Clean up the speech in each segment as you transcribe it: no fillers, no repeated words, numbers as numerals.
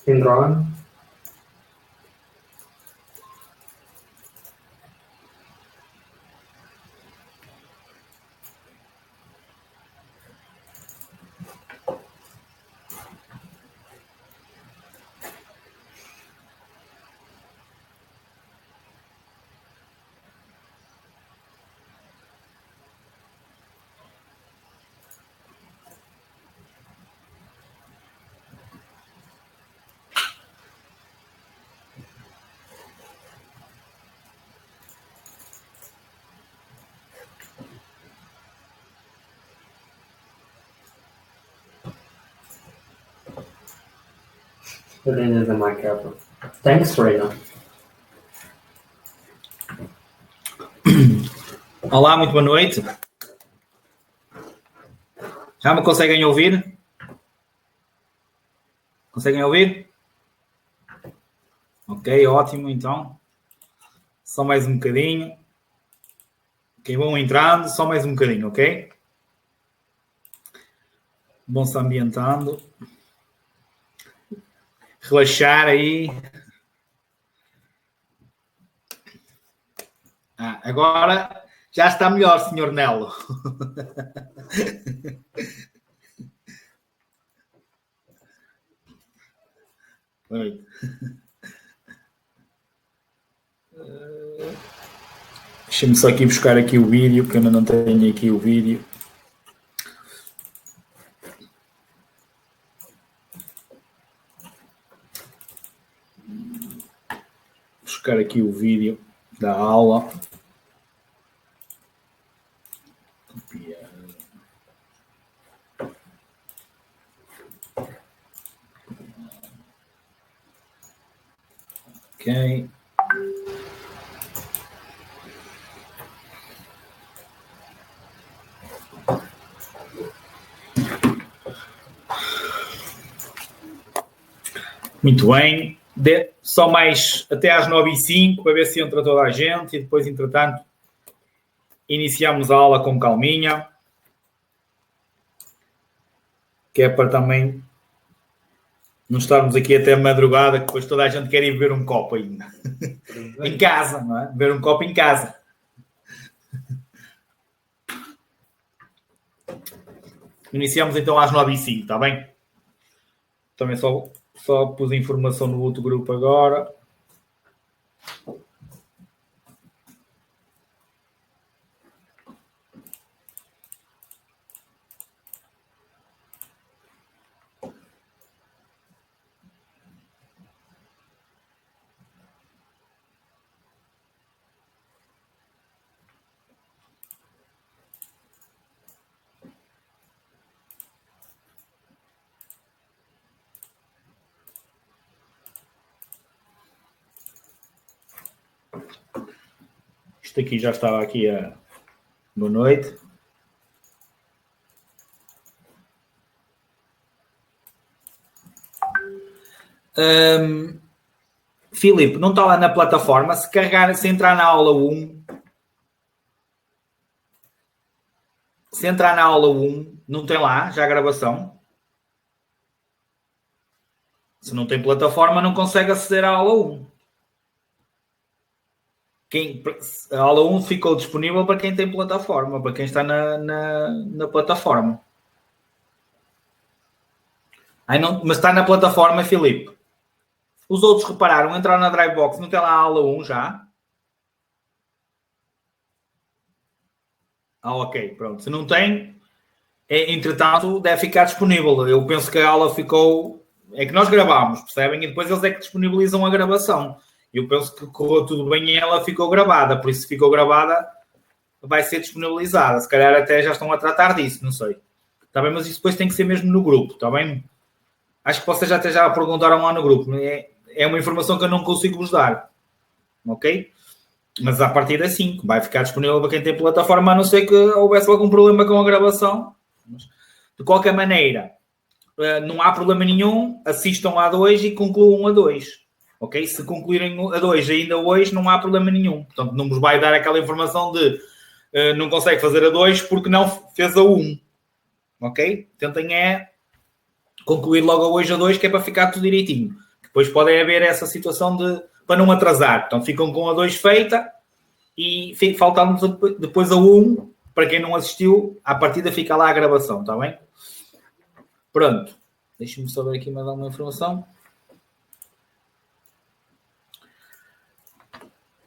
Em drone. Put it in the mic cover. Thanks, Reina. Olá, muito boa noite. Já me conseguem ouvir? Conseguem ouvir? Ok, ótimo, então. Só mais um bocadinho. Ok, vão entrando, só mais um bocadinho, ok? Vão se ambientando. Relaxar aí. Agora já está melhor, Sr. Nelo. Boa noite. Deixa-me só aqui buscar aqui o vídeo, porque eu ainda não tenho aqui o vídeo. Buscar aqui o vídeo da aula. Copiar. Ok. Muito bem. Só mais até às 9h05 para ver se entra toda a gente e depois, entretanto, iniciamos a aula com calminha. Que é para também não estarmos aqui até a madrugada, que depois toda a gente quer ir beber um copo ainda. Em casa, não é? Beber um copo em casa. Iniciamos então às 9h05, está bem? Também só pus a informação no outro grupo agora. Isto aqui já estava aqui a boa noite. Filipe, não está lá na plataforma. Se entrar na aula 1, se entrar na aula 1, não tem lá já a gravação? Se não tem plataforma, não consegue aceder à aula 1. A aula 1 ficou disponível para quem tem plataforma, para quem está na plataforma. Mas está na plataforma, Filipe. Os outros repararam, entraram na Drivebox, não tem lá a aula 1 já? Ok, pronto. Se não tem, entretanto, deve ficar disponível. Eu penso que a aula ficou... É que nós gravámos, percebem? E depois eles é que disponibilizam a gravação. Eu penso que correu tudo bem e ela ficou gravada. Por isso, se ficou gravada, vai ser disponibilizada. Se calhar até já estão a tratar disso, não sei. Está bem? Mas isso depois tem que ser mesmo no grupo, está bem? Acho que vocês até já perguntaram lá no grupo. É uma informação que eu não consigo vos dar. Ok? Mas a partir da 5 vai ficar disponível para quem tem plataforma, a não ser que houvesse algum problema com a gravação. De qualquer maneira, não há problema nenhum. Assistam a 2 e concluam a 2. Ok? Se concluírem a 2 ainda hoje, não há problema nenhum. Portanto, não vos vai dar aquela informação de não consegue fazer a 2 porque não fez a 1. Ok? Tentem concluir logo hoje a 2, que é para ficar tudo direitinho. Depois pode haver essa situação para não atrasar. Então ficam com a 2 feita e faltando depois a 1, para quem não assistiu, à partida fica lá a gravação, está bem? Pronto. Deixa-me só ver aqui mais alguma informação.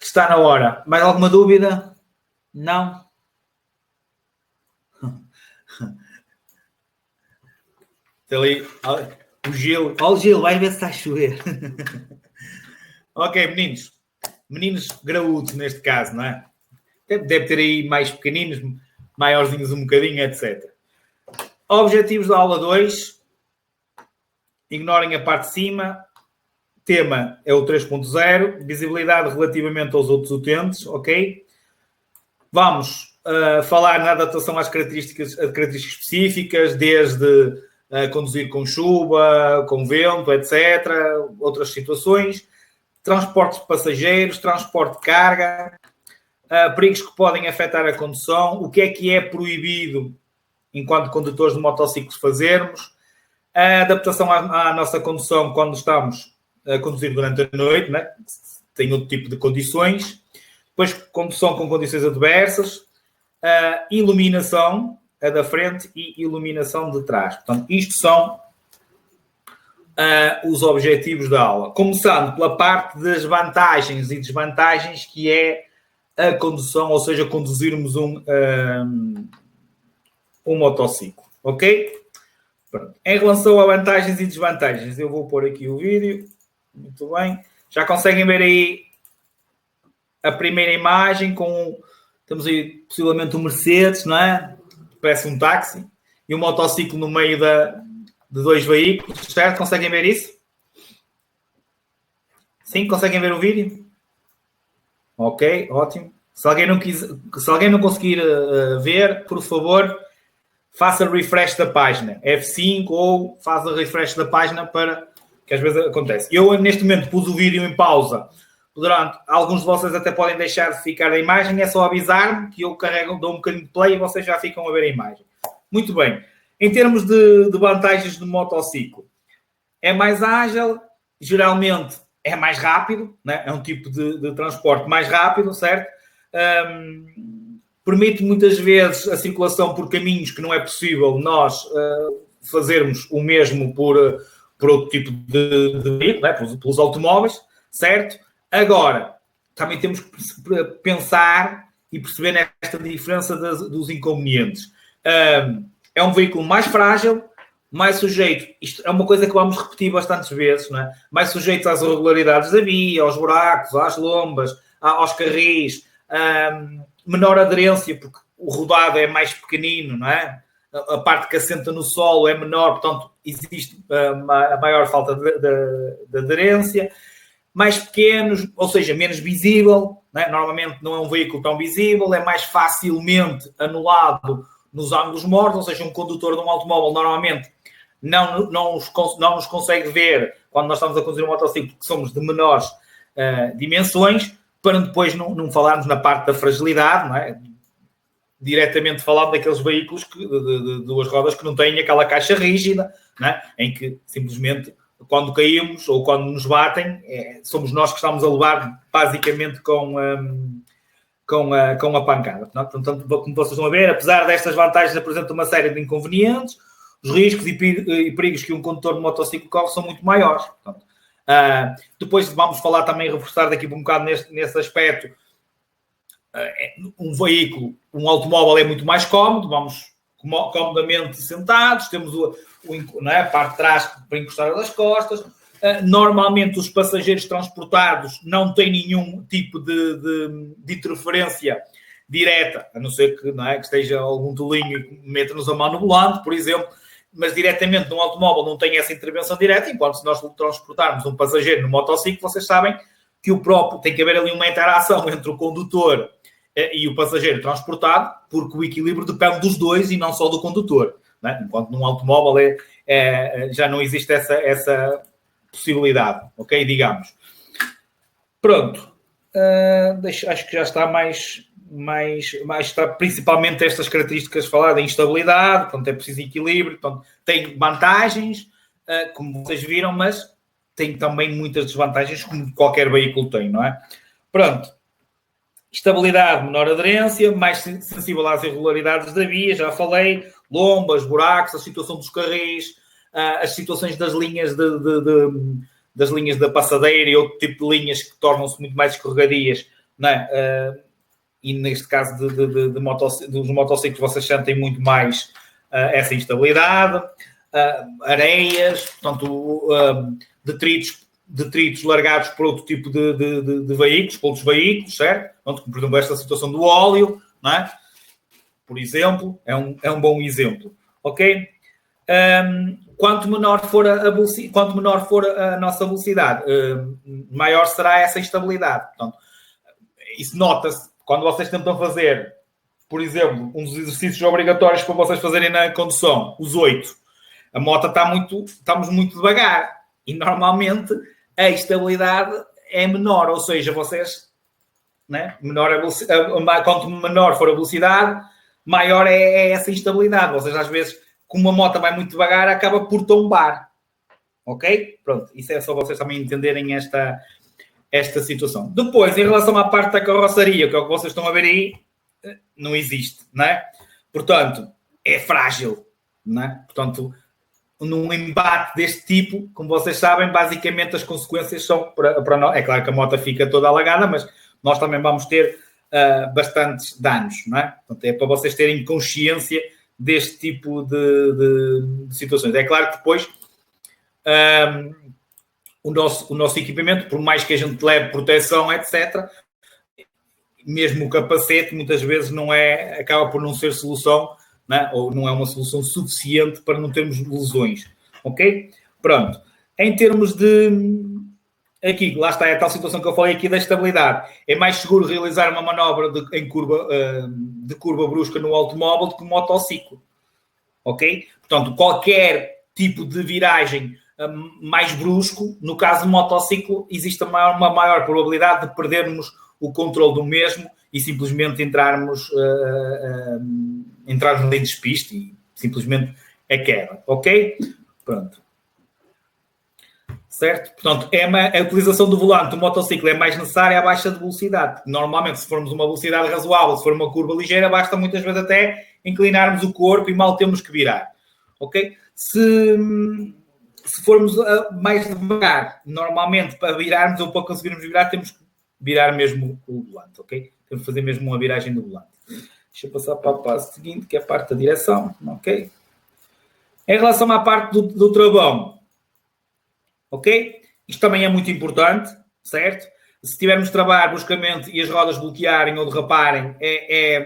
Está na hora. Mais alguma dúvida? Não? Está ali o Gil. Olha o Gil, vai ver se está a chover. Ok, meninos. Meninos graúdos neste caso, não é? Deve ter aí mais pequeninos, maiorzinhos um bocadinho, etc. Objetivos da aula 2. Ignorem a parte de cima. Tema é o 3.0. Visibilidade relativamente aos outros utentes, ok? Vamos falar na adaptação às características específicas, desde conduzir com chuva, com vento, etc. Outras situações. Transporte de passageiros, transporte de carga, perigos que podem afetar a condução, o que é proibido enquanto condutores de motociclos fazermos, a adaptação à nossa condução quando estamos a conduzir durante a noite, né? Tem outro tipo de condições, depois condução com condições adversas, iluminação, a da frente e iluminação de trás. Portanto, isto são os objetivos da aula. Começando pela parte das vantagens e desvantagens, que é a condução, ou seja, conduzirmos um motociclo. Ok? Pronto. Em relação a vantagens e desvantagens, eu vou pôr aqui o vídeo. Muito bem. Já conseguem ver aí a primeira imagem temos aí possivelmente um Mercedes, não é? Parece um táxi. E um motociclo no meio de 2 veículos, certo? Conseguem ver isso? Sim? Conseguem ver o vídeo? Ok, ótimo. Se alguém não conseguir ver, por favor, faça refresh da página. F5 ou faça refresh da página para que às vezes acontece. Eu, neste momento, pus o vídeo em pausa. Alguns de vocês até podem deixar de ficar a imagem. É só avisar-me que eu dou um bocadinho de play e vocês já ficam a ver a imagem. Muito bem. Em termos de vantagens do motociclo, é mais ágil, geralmente é mais rápido, né? É um tipo de transporte mais rápido, certo? Permite muitas vezes a circulação por caminhos que não é possível nós fazermos o mesmo por outro tipo de veículo, né? Pelos automóveis, certo? Agora, também temos que pensar e perceber nesta diferença dos inconvenientes. É um veículo mais frágil, mais sujeito, isto é uma coisa que vamos repetir bastantes vezes, não é? Mais sujeito às irregularidades da via, aos buracos, às lombas, aos carris, menor aderência, porque o rodado é mais pequenino, não é? A parte que assenta no solo é menor, portanto, existe a maior falta de aderência. Mais pequenos, ou seja, menos visível, não é? Normalmente não é um veículo tão visível, é mais facilmente anulado nos ângulos mortos, ou seja, um condutor de um automóvel normalmente não nos consegue ver quando nós estamos a conduzir um motociclo, porque somos de menores dimensões, para depois não falarmos na parte da fragilidade, não é? Diretamente falando daqueles veículos de 2 rodas que não têm aquela caixa rígida, não é? Em que simplesmente quando caímos ou quando nos batem, somos nós que estamos a levar basicamente com a pancada. Portanto, como vocês estão a ver, apesar destas vantagens, apresenta uma série de inconvenientes, os riscos e perigos que um condutor de motociclo corre são muito maiores. Portanto, depois vamos falar também, reforçar daqui por um bocado nesse aspecto. Um veículo, um automóvel é muito mais cómodo, vamos comodamente sentados, temos a parte de trás para encostar das costas. Normalmente os passageiros transportados não têm nenhum tipo de interferência direta, a não ser que, que esteja algum tolinho e meta-nos a mão no volante, por exemplo, mas diretamente num automóvel não tem essa intervenção direta, enquanto se nós transportarmos um passageiro no motociclo, vocês sabem que o próprio tem que haver ali uma interação entre o condutor e o passageiro transportado, porque o equilíbrio depende dos dois e não só do condutor, não é? Enquanto num automóvel já não existe essa possibilidade, ok? Digamos. Pronto. Acho que já está mais está principalmente estas características faladas, a instabilidade, portanto é preciso equilíbrio, portanto tem vantagens, como vocês viram, mas tem também muitas desvantagens, como qualquer veículo tem, não é? Pronto. Estabilidade, menor aderência, mais sensível às irregularidades da via, já falei, lombas, buracos, a situação dos carris, as situações das linhas das linhas da passadeira e outro tipo de linhas que tornam-se muito mais escorregadias, não é? E neste caso dos motociclos vocês sentem muito mais essa instabilidade, areias, portanto, detritos largados por outro tipo de veículos, por outros veículos, certo? Portanto, por exemplo, esta situação do óleo, não é? Por exemplo, é um bom exemplo, ok? Quanto menor for a nossa velocidade, maior será essa instabilidade. Portanto, isso nota-se quando vocês tentam fazer, por exemplo, um dos exercícios obrigatórios para vocês fazerem na condução, os 8. A moto estamos muito devagar e normalmente a estabilidade é menor, ou seja, vocês, né, quanto menor for a velocidade, maior é essa instabilidade. Vocês às vezes, como a moto vai muito devagar, acaba por tombar. Ok? Pronto, isso é só vocês também entenderem esta situação. Depois, em relação à parte da carroceria, que é o que vocês estão a ver aí, não existe, não é? Portanto, é frágil, não é? Portanto, num embate deste tipo, como vocês sabem, basicamente as consequências são para nós. É claro que a moto fica toda alagada, mas nós também vamos ter bastantes danos, não é? Portanto, é para vocês terem consciência deste tipo de situações. É claro que depois o nosso equipamento, por mais que a gente leve proteção, etc., mesmo o capacete, muitas vezes acaba por não ser solução, né? Ou não é uma solução suficiente para não termos lesões. Ok? Pronto. Em termos aqui, lá está, é a tal situação que eu falei aqui da estabilidade. É mais seguro realizar uma manobra de curva brusca no automóvel do que no motociclo. Ok? Portanto, qualquer tipo de viragem mais brusco, no caso do motociclo, existe uma maior probabilidade de perdermos o controle do mesmo e simplesmente entrarmos em despiste e simplesmente é queda, ok? Pronto. Certo? Portanto, a utilização do volante do motociclo é mais necessária a baixa de velocidade. Normalmente, se formos uma velocidade razoável, se for uma curva ligeira, basta muitas vezes até inclinarmos o corpo e mal temos que virar, ok? Se formos mais devagar, normalmente para virarmos ou para conseguirmos virar, temos que virar mesmo o volante, ok? Temos que fazer mesmo uma viragem do volante. Deixa eu passar para o passo seguinte, que é a parte da direção, ok? Em relação à parte do travão, ok? Isto também é muito importante, certo? Se tivermos travar bruscamente e as rodas bloquearem ou derraparem,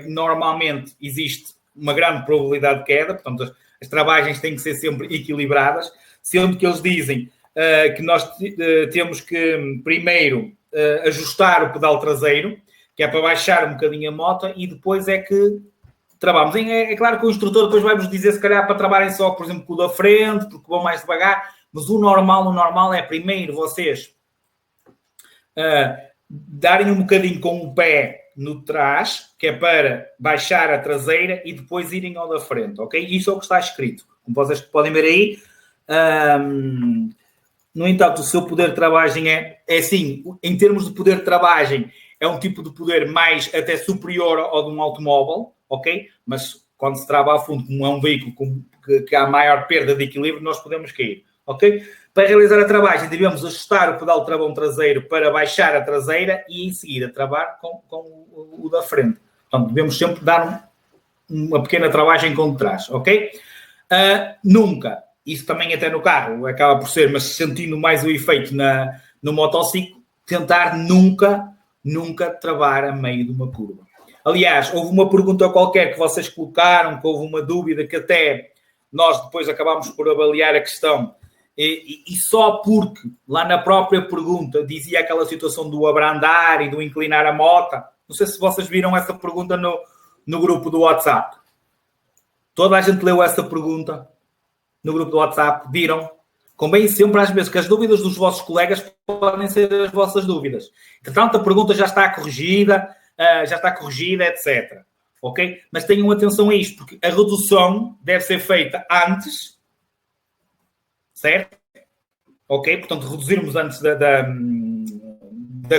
normalmente existe uma grande probabilidade de queda, portanto as travagens têm que ser sempre equilibradas, sendo que eles dizem que nós temos que primeiro ajustar o pedal traseiro, que é para baixar um bocadinho a moto, e depois é que travamos. É claro que o instrutor depois vai-vos dizer, se calhar, para trabalhem só, por exemplo, com o da frente, porque vão mais devagar, mas o normal é primeiro vocês darem um bocadinho com o pé no trás, que é para baixar a traseira e depois irem ao da frente, ok? Isso é o que está escrito. Como vocês podem ver aí, no entanto, o seu poder de travagem é assim, em termos de poder de travagem, é um tipo de poder mais até superior ao de um automóvel, ok? Mas quando se trava a fundo, como é um veículo que há maior perda de equilíbrio, nós podemos cair, ok? Para realizar a travagem, devemos ajustar o pedal de travão traseiro para baixar a traseira e em seguida travar com o da frente. Portanto, devemos sempre dar uma pequena travagem com o de trás, ok? Nunca, isso também até no carro acaba por ser, mas sentindo mais o efeito no motociclo, tentar nunca travar a meio de uma curva. Aliás, houve uma pergunta qualquer que vocês colocaram, que houve uma dúvida que até nós depois acabámos por avaliar a questão, e só porque lá na própria pergunta dizia aquela situação do abrandar e do inclinar a moto. Não sei se vocês viram essa pergunta no grupo do WhatsApp. Toda a gente leu essa pergunta no grupo do WhatsApp, viram? Convém sempre às vezes que as dúvidas dos vossos colegas podem ser as vossas dúvidas. Portanto, a pergunta já está corrigida, etc. Ok? Mas tenham atenção a isto, porque a redução deve ser feita antes, certo? ok? Portanto, reduzirmos antes da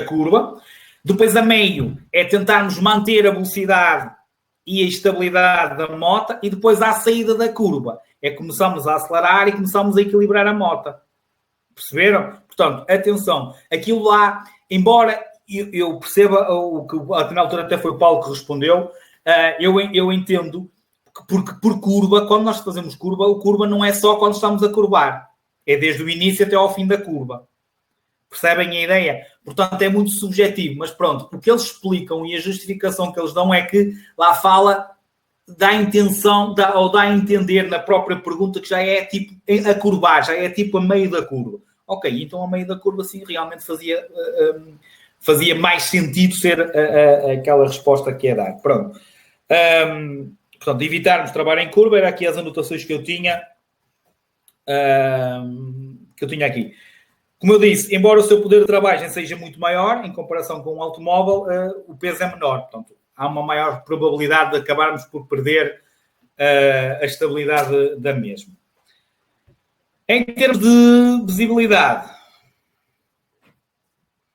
curva. Depois, a meio, é tentarmos manter a velocidade e a estabilidade da moto. E depois, à saída da curva, é começamos a acelerar e começamos a equilibrar a moto. Perceberam? Portanto, atenção. Aquilo lá, embora eu perceba o que na altura até foi o Paulo que respondeu, eu entendo porque por curva, quando nós fazemos curva, o curva não é só quando estamos a curvar. É desde o início até ao fim da curva. Percebem a ideia? Portanto, é muito subjetivo. Mas pronto, o que eles explicam e a justificação que eles dão é que lá fala dá a intenção, ou dá a entender na própria pergunta que já é tipo a curvar, já é tipo a meio da curva. Ok, então a meio da curva sim, realmente fazia mais sentido ser aquela resposta que é dar. Pronto. Portanto, evitarmos trabalhar em curva, era aqui as anotações que eu tinha aqui. Como eu disse, embora o seu poder de travagem seja muito maior, em comparação com um automóvel, o peso é menor. Portanto, há uma maior probabilidade de acabarmos por perder a estabilidade da mesma. Em termos de visibilidade,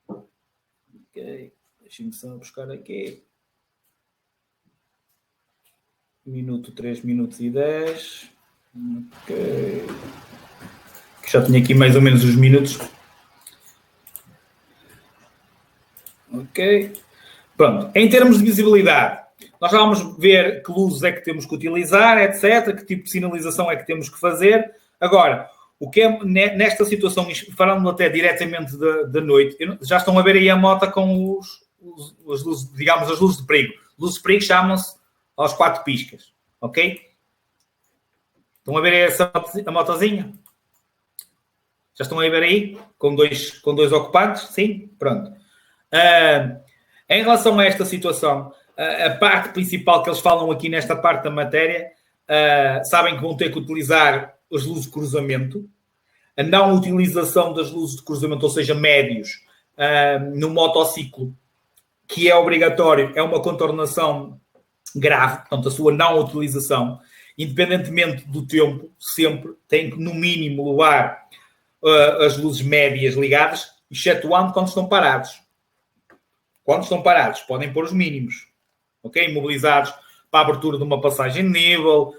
ok, deixem-me só buscar aqui. 3 minutos e 10. Ok. Já tinha aqui mais ou menos os minutos. Ok. Pronto. Em termos de visibilidade, nós já vamos ver que luzes é que temos que utilizar, etc. Que tipo de sinalização é que temos que fazer. Agora, o que é nesta situação, falando até diretamente da noite, já estão a ver aí a moto com as luzes, digamos, as luzes de perigo. Luzes de perigo chamam-se aos 4 piscas. Ok? Estão a ver a motozinha? Já estão a ver aí? Com dois ocupantes? Sim? Pronto. Em relação a esta situação, a parte principal que eles falam aqui nesta parte da matéria, sabem que vão ter que utilizar as luzes de cruzamento, a não utilização das luzes de cruzamento, ou seja, médios, no motociclo, que é obrigatório, é uma contornação grave, portanto, a sua não utilização, independentemente do tempo, sempre tem que, no mínimo, levar as luzes médias ligadas, excetuando quando estão parados. Quando estão parados, podem pôr os mínimos, ok? Imobilizados para a abertura de uma passagem de nível,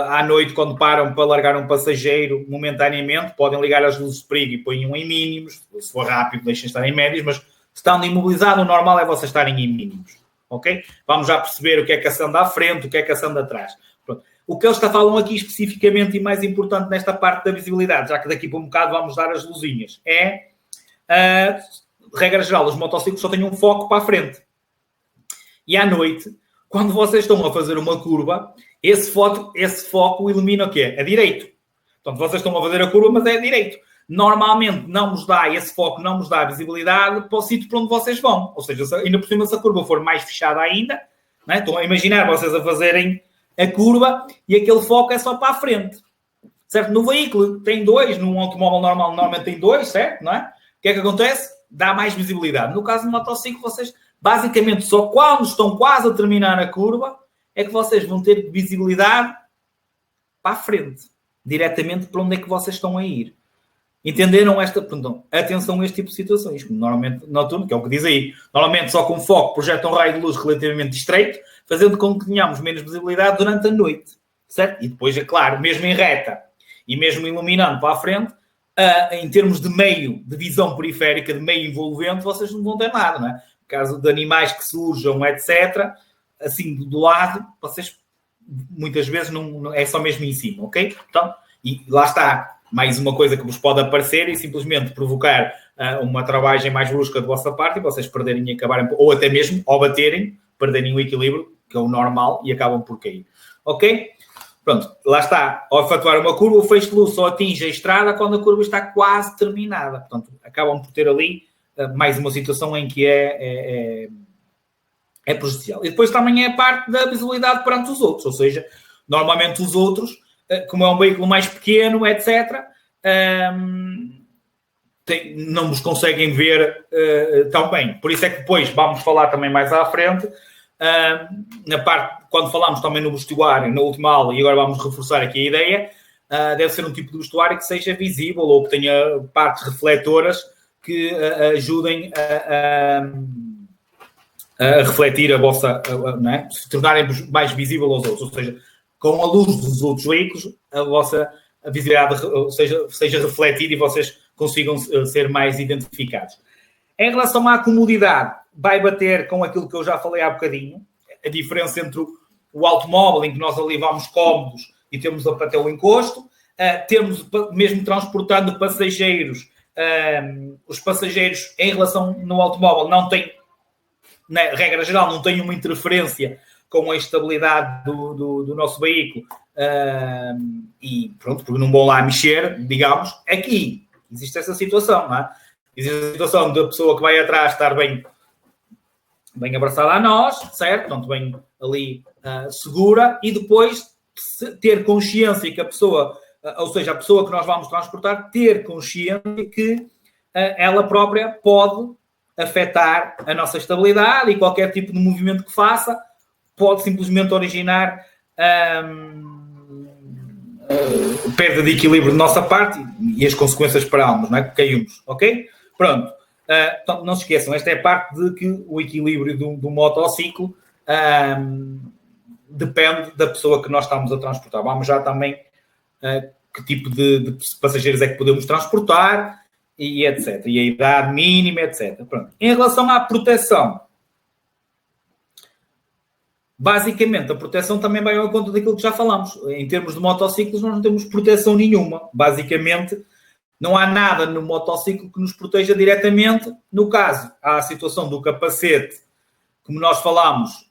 à noite, quando param para largar um passageiro momentaneamente, podem ligar as luzes de perigo e ponham em mínimos. Se for rápido, deixem estar em médios, mas estando imobilizado, o normal é vocês estarem em mínimos, ok? Vamos já perceber o que é que acende à frente, o que é que acende atrás. Pronto. O que eles falam aqui especificamente e mais importante nesta parte da visibilidade, já que daqui para um bocado vamos dar as luzinhas, regra geral, os motociclos só têm um foco para a frente. E à noite, quando vocês estão a fazer uma curva, esse foco ilumina o quê? A direito. Portanto, vocês estão a fazer a curva, mas é a direito. Normalmente, esse foco não nos dá visibilidade para o sítio para onde vocês vão. Ou seja, ainda por cima, se a curva for mais fechada ainda, né? Estão a imaginar vocês a fazerem a curva e aquele foco é só para a frente. Certo? No veículo tem 2, num automóvel normal normalmente tem 2, certo? Não é? O que é que acontece? Dá mais visibilidade. No caso do motociclo, vocês basicamente só quando estão quase a terminar a curva é que vocês vão ter visibilidade para a frente, diretamente para onde é que vocês estão a ir. Entenderam Perdão, atenção a este tipo de situações, como normalmente noturno, que é o que diz aí. Normalmente só com foco projeta um raio de luz relativamente estreito, fazendo com que tenhamos menos visibilidade durante a noite, certo? E depois, é claro, mesmo em reta e mesmo iluminando para a frente, em termos de meio de visão periférica, de meio envolvente, vocês não vão ter nada, não é? No caso de animais que surjam, etc., assim do lado, vocês muitas vezes não é só mesmo em cima, ok? Então, e lá está, mais uma coisa que vos pode aparecer e simplesmente provocar uma travagem mais brusca da vossa parte e vocês perderem e acabarem, ou até mesmo, ao baterem, perderem o equilíbrio, que é o normal, e acabam por cair. Ok? Pronto, lá está. Ao efetuar uma curva, o feixe de luz só atinge a estrada quando a curva está quase terminada. Portanto, acabam por ter ali mais uma situação em que é prejudicial. E depois também é a parte da visibilidade perante os outros, ou seja, normalmente os outros, como é um veículo mais pequeno, etc., não vos conseguem ver tão bem. Por isso é que depois vamos falar também mais à frente, na parte, quando falámos também no vestuário, na última aula, e agora vamos reforçar aqui a ideia, deve ser um tipo de vestuário que seja visível ou que tenha partes refletoras que ajudem a refletir a vossa, não é? Se tornarem mais visível aos outros, ou seja, com a luz dos outros veículos, a vossa visibilidade seja refletida e vocês consigam ser mais identificados. Em relação à comodidade, vai bater com aquilo que eu já falei há bocadinho, a diferença entre o automóvel, em que nós ali vamos cómodos e temos até o encosto, temos, mesmo transportando passageiros, os passageiros, em relação no automóvel, não têm, na regra geral, não têm uma interferência com a estabilidade do nosso veículo, e pronto, porque não vão lá mexer, digamos. Aqui existe essa situação, não é? Existe a situação da pessoa que vai atrás estar bem abraçada a nós, certo? Portanto, bem ali segura, e depois ter consciência que a pessoa, ou seja, a pessoa que nós vamos transportar, ter consciência que ela própria pode afetar a nossa estabilidade, e qualquer tipo de movimento que faça pode simplesmente originar perda de equilíbrio de nossa parte e as consequências para ambos, não é? Que caímos, ok? Pronto. Então, não se esqueçam, esta é a parte de que o equilíbrio do motociclo depende da pessoa que nós estamos a transportar. Vamos já também que tipo de passageiros é que podemos transportar e etc. E a idade mínima, etc. Pronto. Em relação à proteção, basicamente, a proteção também vai ao encontro daquilo que já falamos. Em termos de motociclos, nós não temos proteção nenhuma. Basicamente, não há nada no motociclo que nos proteja diretamente. No caso, há a situação do capacete, como nós falámos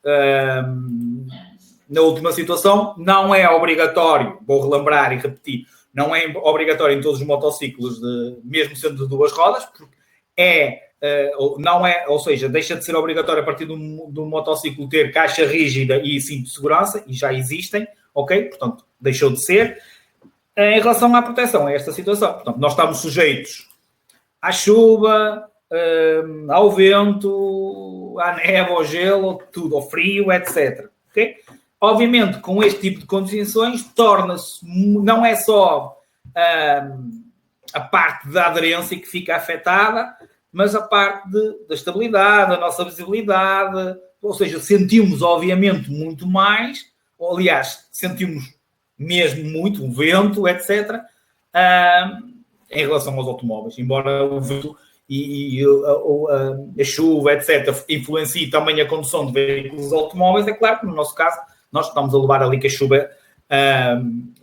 na última situação, não é obrigatório, vou relembrar e repetir, não é obrigatório em todos os motociclos, mesmo sendo de duas rodas, porque não é, ou seja, deixa de ser obrigatório a partir do motociclo ter caixa rígida e cinto de segurança, e já existem, ok? Portanto, deixou de ser. Em relação à proteção, é esta situação. Portanto, nós estamos sujeitos à chuva, ao vento, à neve, ao gelo, tudo, ao frio, etc. Ok? Obviamente, com este tipo de condições, torna-se, não é só a parte da aderência que fica afetada, mas a parte da estabilidade, a nossa visibilidade, ou seja, sentimos, obviamente, muito mais, ou, aliás, sentimos mesmo muito o vento, etc., em relação aos automóveis, embora o vento e a chuva, etc., influencie também a condução de veículos automóveis. É claro que, no nosso caso, nós estamos a levar ali com a chuva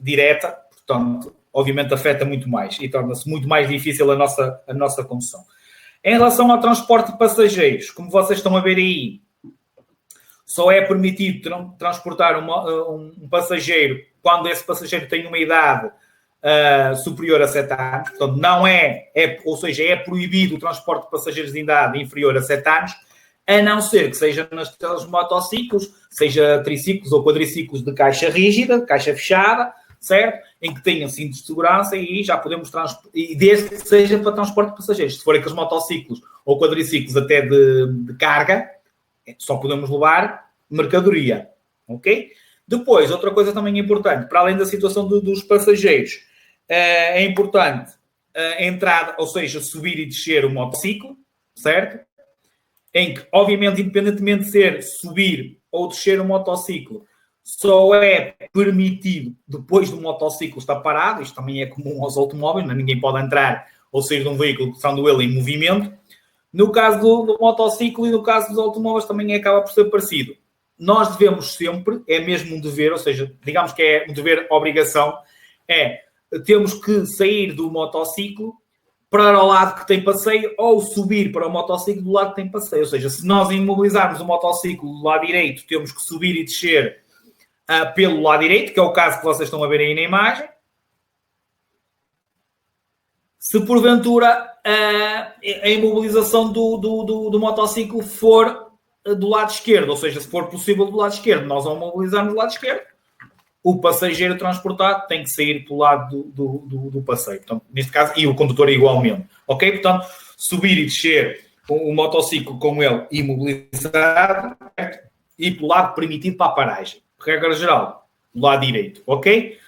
direta, portanto, obviamente afeta muito mais e torna-se muito mais difícil a nossa condução. Em relação ao transporte de passageiros, como vocês estão a ver aí, só é permitido transportar um passageiro quando esse passageiro tem uma idade superior a 7 anos. Portanto, não ou seja, é proibido o transporte de passageiros de idade inferior a 7 anos, a não ser que seja nos motociclos, seja triciclos ou quadriciclos de caixa rígida, de caixa fechada, certo? Em que tenham cintos de segurança, e já podemos e desde que seja para transporte de passageiros. Se for aqueles motociclos ou quadriciclos até de carga, só podemos levar mercadoria, ok? Depois, outra coisa também importante, para além da situação dos passageiros, é importante a entrada, ou seja, subir e descer o motociclo, certo? Em que, obviamente, independentemente de ser subir ou descer o motociclo, só é permitido depois do motociclo estar parado. Isto também é comum aos automóveis, não? Ninguém pode entrar ou sair de um veículo estando ele em movimento. No caso do motociclo e no caso dos automóveis também acaba por ser parecido. Nós devemos sempre, é mesmo um dever, ou seja, digamos que é um dever, obrigação, temos que sair do motociclo para o lado que tem passeio ou subir para o motociclo do lado que tem passeio. Ou seja, se nós imobilizarmos o motociclo do lado direito, temos que subir e descer pelo lado direito, que é o caso que vocês estão a ver aí na imagem. Se porventura a imobilização do motociclo for do lado esquerdo, ou seja, se for possível do lado esquerdo, nós vamos mobilizar do lado esquerdo, o passageiro transportado tem que sair pelo lado do passeio. Portanto, neste caso, e o condutor igualmente. Ok? Portanto, subir e descer o motociclo com ele imobilizado, certo? E pelo lado permitido para a paragem. Regra geral, do lado direito. Ok?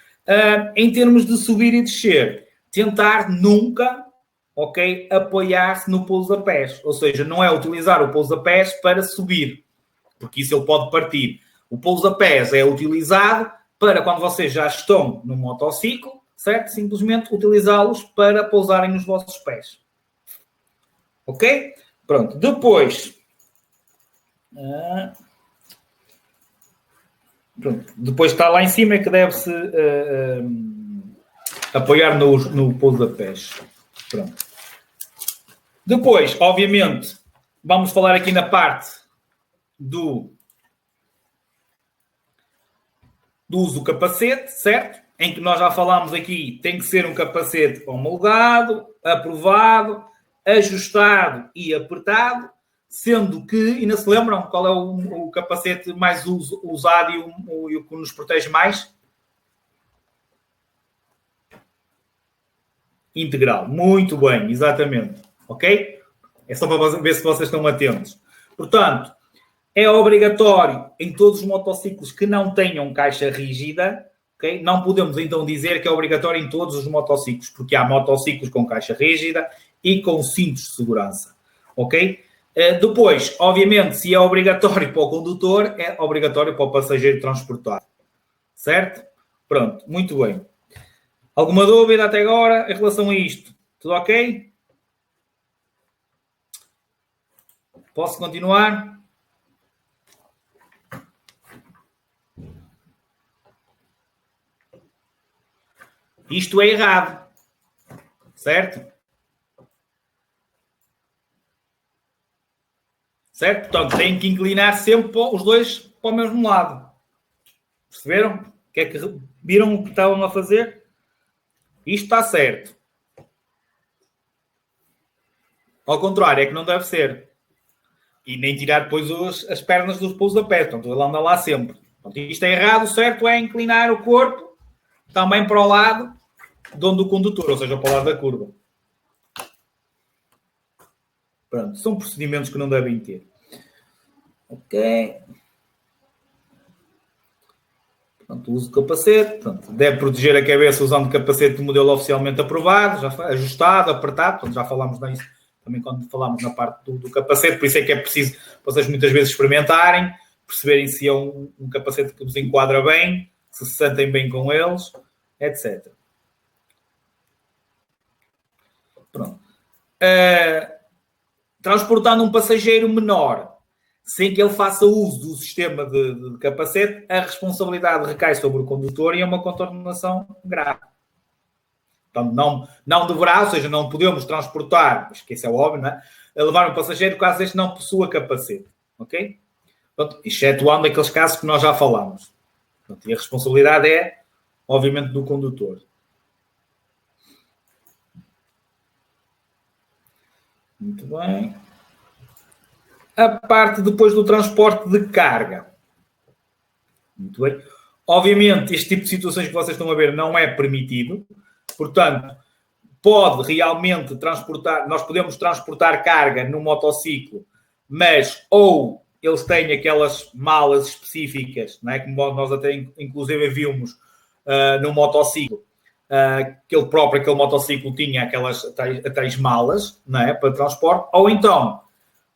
Em termos de subir e descer, tentar nunca, ok, apoiar-se no pousapés. Ou seja, não é utilizar o pousapés para subir, porque isso ele pode partir. O pousapés é utilizado para quando vocês já estão no motociclo, certo? Simplesmente utilizá-los para pousarem nos vossos pés. Ok? Pronto. Depois... pronto. Depois está lá em cima é que deve-se apoiar no pousapés. Pronto. Depois, obviamente, vamos falar aqui na parte do uso do capacete, certo? Em que nós já falámos aqui, tem que ser um capacete homologado, aprovado, ajustado e apertado, sendo que, ainda se lembram qual é o capacete mais usado e o que nos protege mais? Integral. Muito bem, exatamente. Ok? É só para ver se vocês estão atentos. Portanto, é obrigatório em todos os motociclos que não tenham caixa rígida. Okay? Não podemos então dizer que é obrigatório em todos os motociclos, porque há motociclos com caixa rígida e com cintos de segurança. Ok? Depois, obviamente, se é obrigatório para o condutor, é obrigatório para o passageiro transportar. Certo? Pronto, muito bem. Alguma dúvida até agora em relação a isto? Tudo ok? Posso continuar? Isto é errado. Certo? Certo? Portanto, têm que inclinar sempre os dois para o mesmo lado. Perceberam? Viram o que estavam a fazer? Isto está certo. Ao contrário, é que não deve ser. E nem tirar depois as pernas dos pousapés. Portanto, ele anda lá sempre. Portanto, isto é errado. O certo é inclinar o corpo também para o lado de onde o condutor, ou seja, para o lado da curva. Pronto, são procedimentos que não devem ter. Ok. Portanto, uso de capacete. Portanto, deve proteger a cabeça usando capacete de modelo oficialmente aprovado, já ajustado, apertado. Portanto, já falámos disso também quando falámos na parte do capacete. Por isso é que é preciso vocês muitas vezes experimentarem, perceberem se é um capacete que vos enquadra bem, se sentem bem com eles, etc. Pronto. Transportando um passageiro menor, sem que ele faça uso do sistema de capacete, a responsabilidade recai sobre o condutor e é uma contornação grave. Então, não deverá, ou seja, não podemos transportar, acho que isso é óbvio, não é? Levar um passageiro caso este não possua capacete. Ok? Portanto, excetuando aqueles casos que nós já falámos. Portanto, e a responsabilidade é, obviamente, do condutor. Muito bem. A parte depois do transporte de carga. Muito bem. Obviamente, este tipo de situações que vocês estão a ver não é permitido. Portanto, pode realmente transportar... Nós podemos transportar carga no motociclo, mas ou eles têm aquelas malas específicas, não é? Como nós até inclusive vimos no motociclo, aquele motociclo tinha aquelas tais malas, não é? Para transporte. Ou então...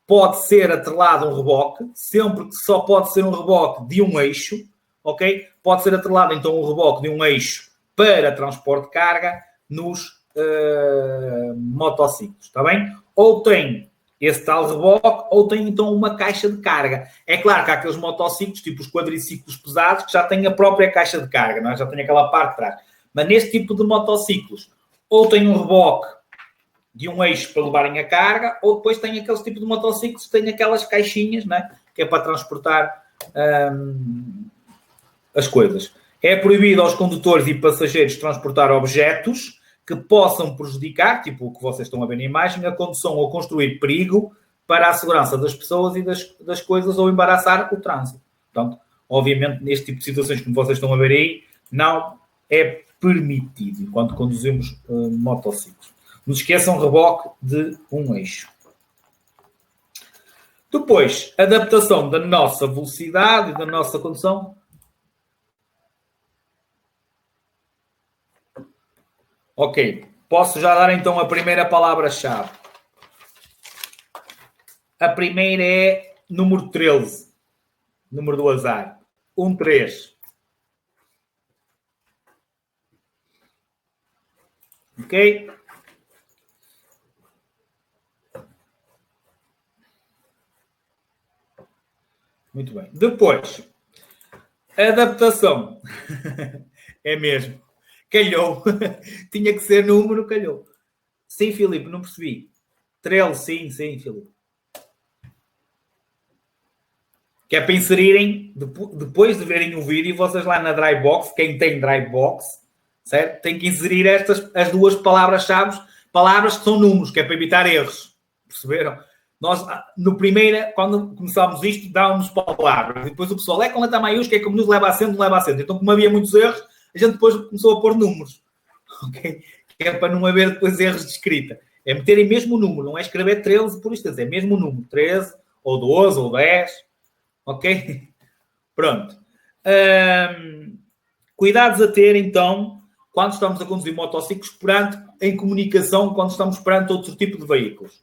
pode ser atrelado um reboque, sempre que só pode ser um reboque de um eixo, ok? Pode ser atrelado então um reboque de um eixo para transporte de carga nos motociclos, está bem? Ou tem esse tal reboque, ou tem então uma caixa de carga. É claro que há aqueles motociclos, tipo os quadriciclos pesados, que já têm a própria caixa de carga, não é? Já tem aquela parte de trás. Mas neste tipo de motociclos, ou tem um reboque de um eixo para levarem a carga, ou depois tem aqueles tipos de motociclos que têm aquelas caixinhas, né, que é para transportar as coisas. É proibido aos condutores e passageiros transportar objetos que possam prejudicar, tipo o que vocês estão a ver na imagem, a condução ou construir perigo para a segurança das pessoas e das coisas ou embaraçar o trânsito. Portanto, obviamente, neste tipo de situações como vocês estão a ver aí, não é permitido enquanto conduzimos motociclos. Não esqueçam reboque de um eixo. Depois, adaptação da nossa velocidade e da nossa condução. Ok. Posso já dar então a primeira palavra-chave. A primeira é número 13. Número do azar. 13. Ok? Muito bem. Depois, adaptação. É mesmo. Calhou. Tinha que ser número, calhou. Sim, Filipe, não percebi. 13, sim, Filipe. Que é para inserirem, depois de verem o vídeo, vocês lá na Drybox, quem tem Drybox, certo? Tem que inserir as duas palavras-chave, palavras que são números, que é para evitar erros. Perceberam? Nós, no primeiro, quando começámos isto, dávamos palavras. E depois o pessoal, com letra maiúscula, é como nos leva a acento, não leva a acento. Então, como havia muitos erros, a gente depois começou a pôr números. Ok? Que é para não haver depois erros de escrita. É meterem mesmo o número, não é escrever 13 por isto, é mesmo o número. 13, ou 12, ou 10. Ok? Pronto. Cuidados a ter, então, quando estamos a conduzir motociclos, em comunicação, quando estamos perante outro tipo de veículos.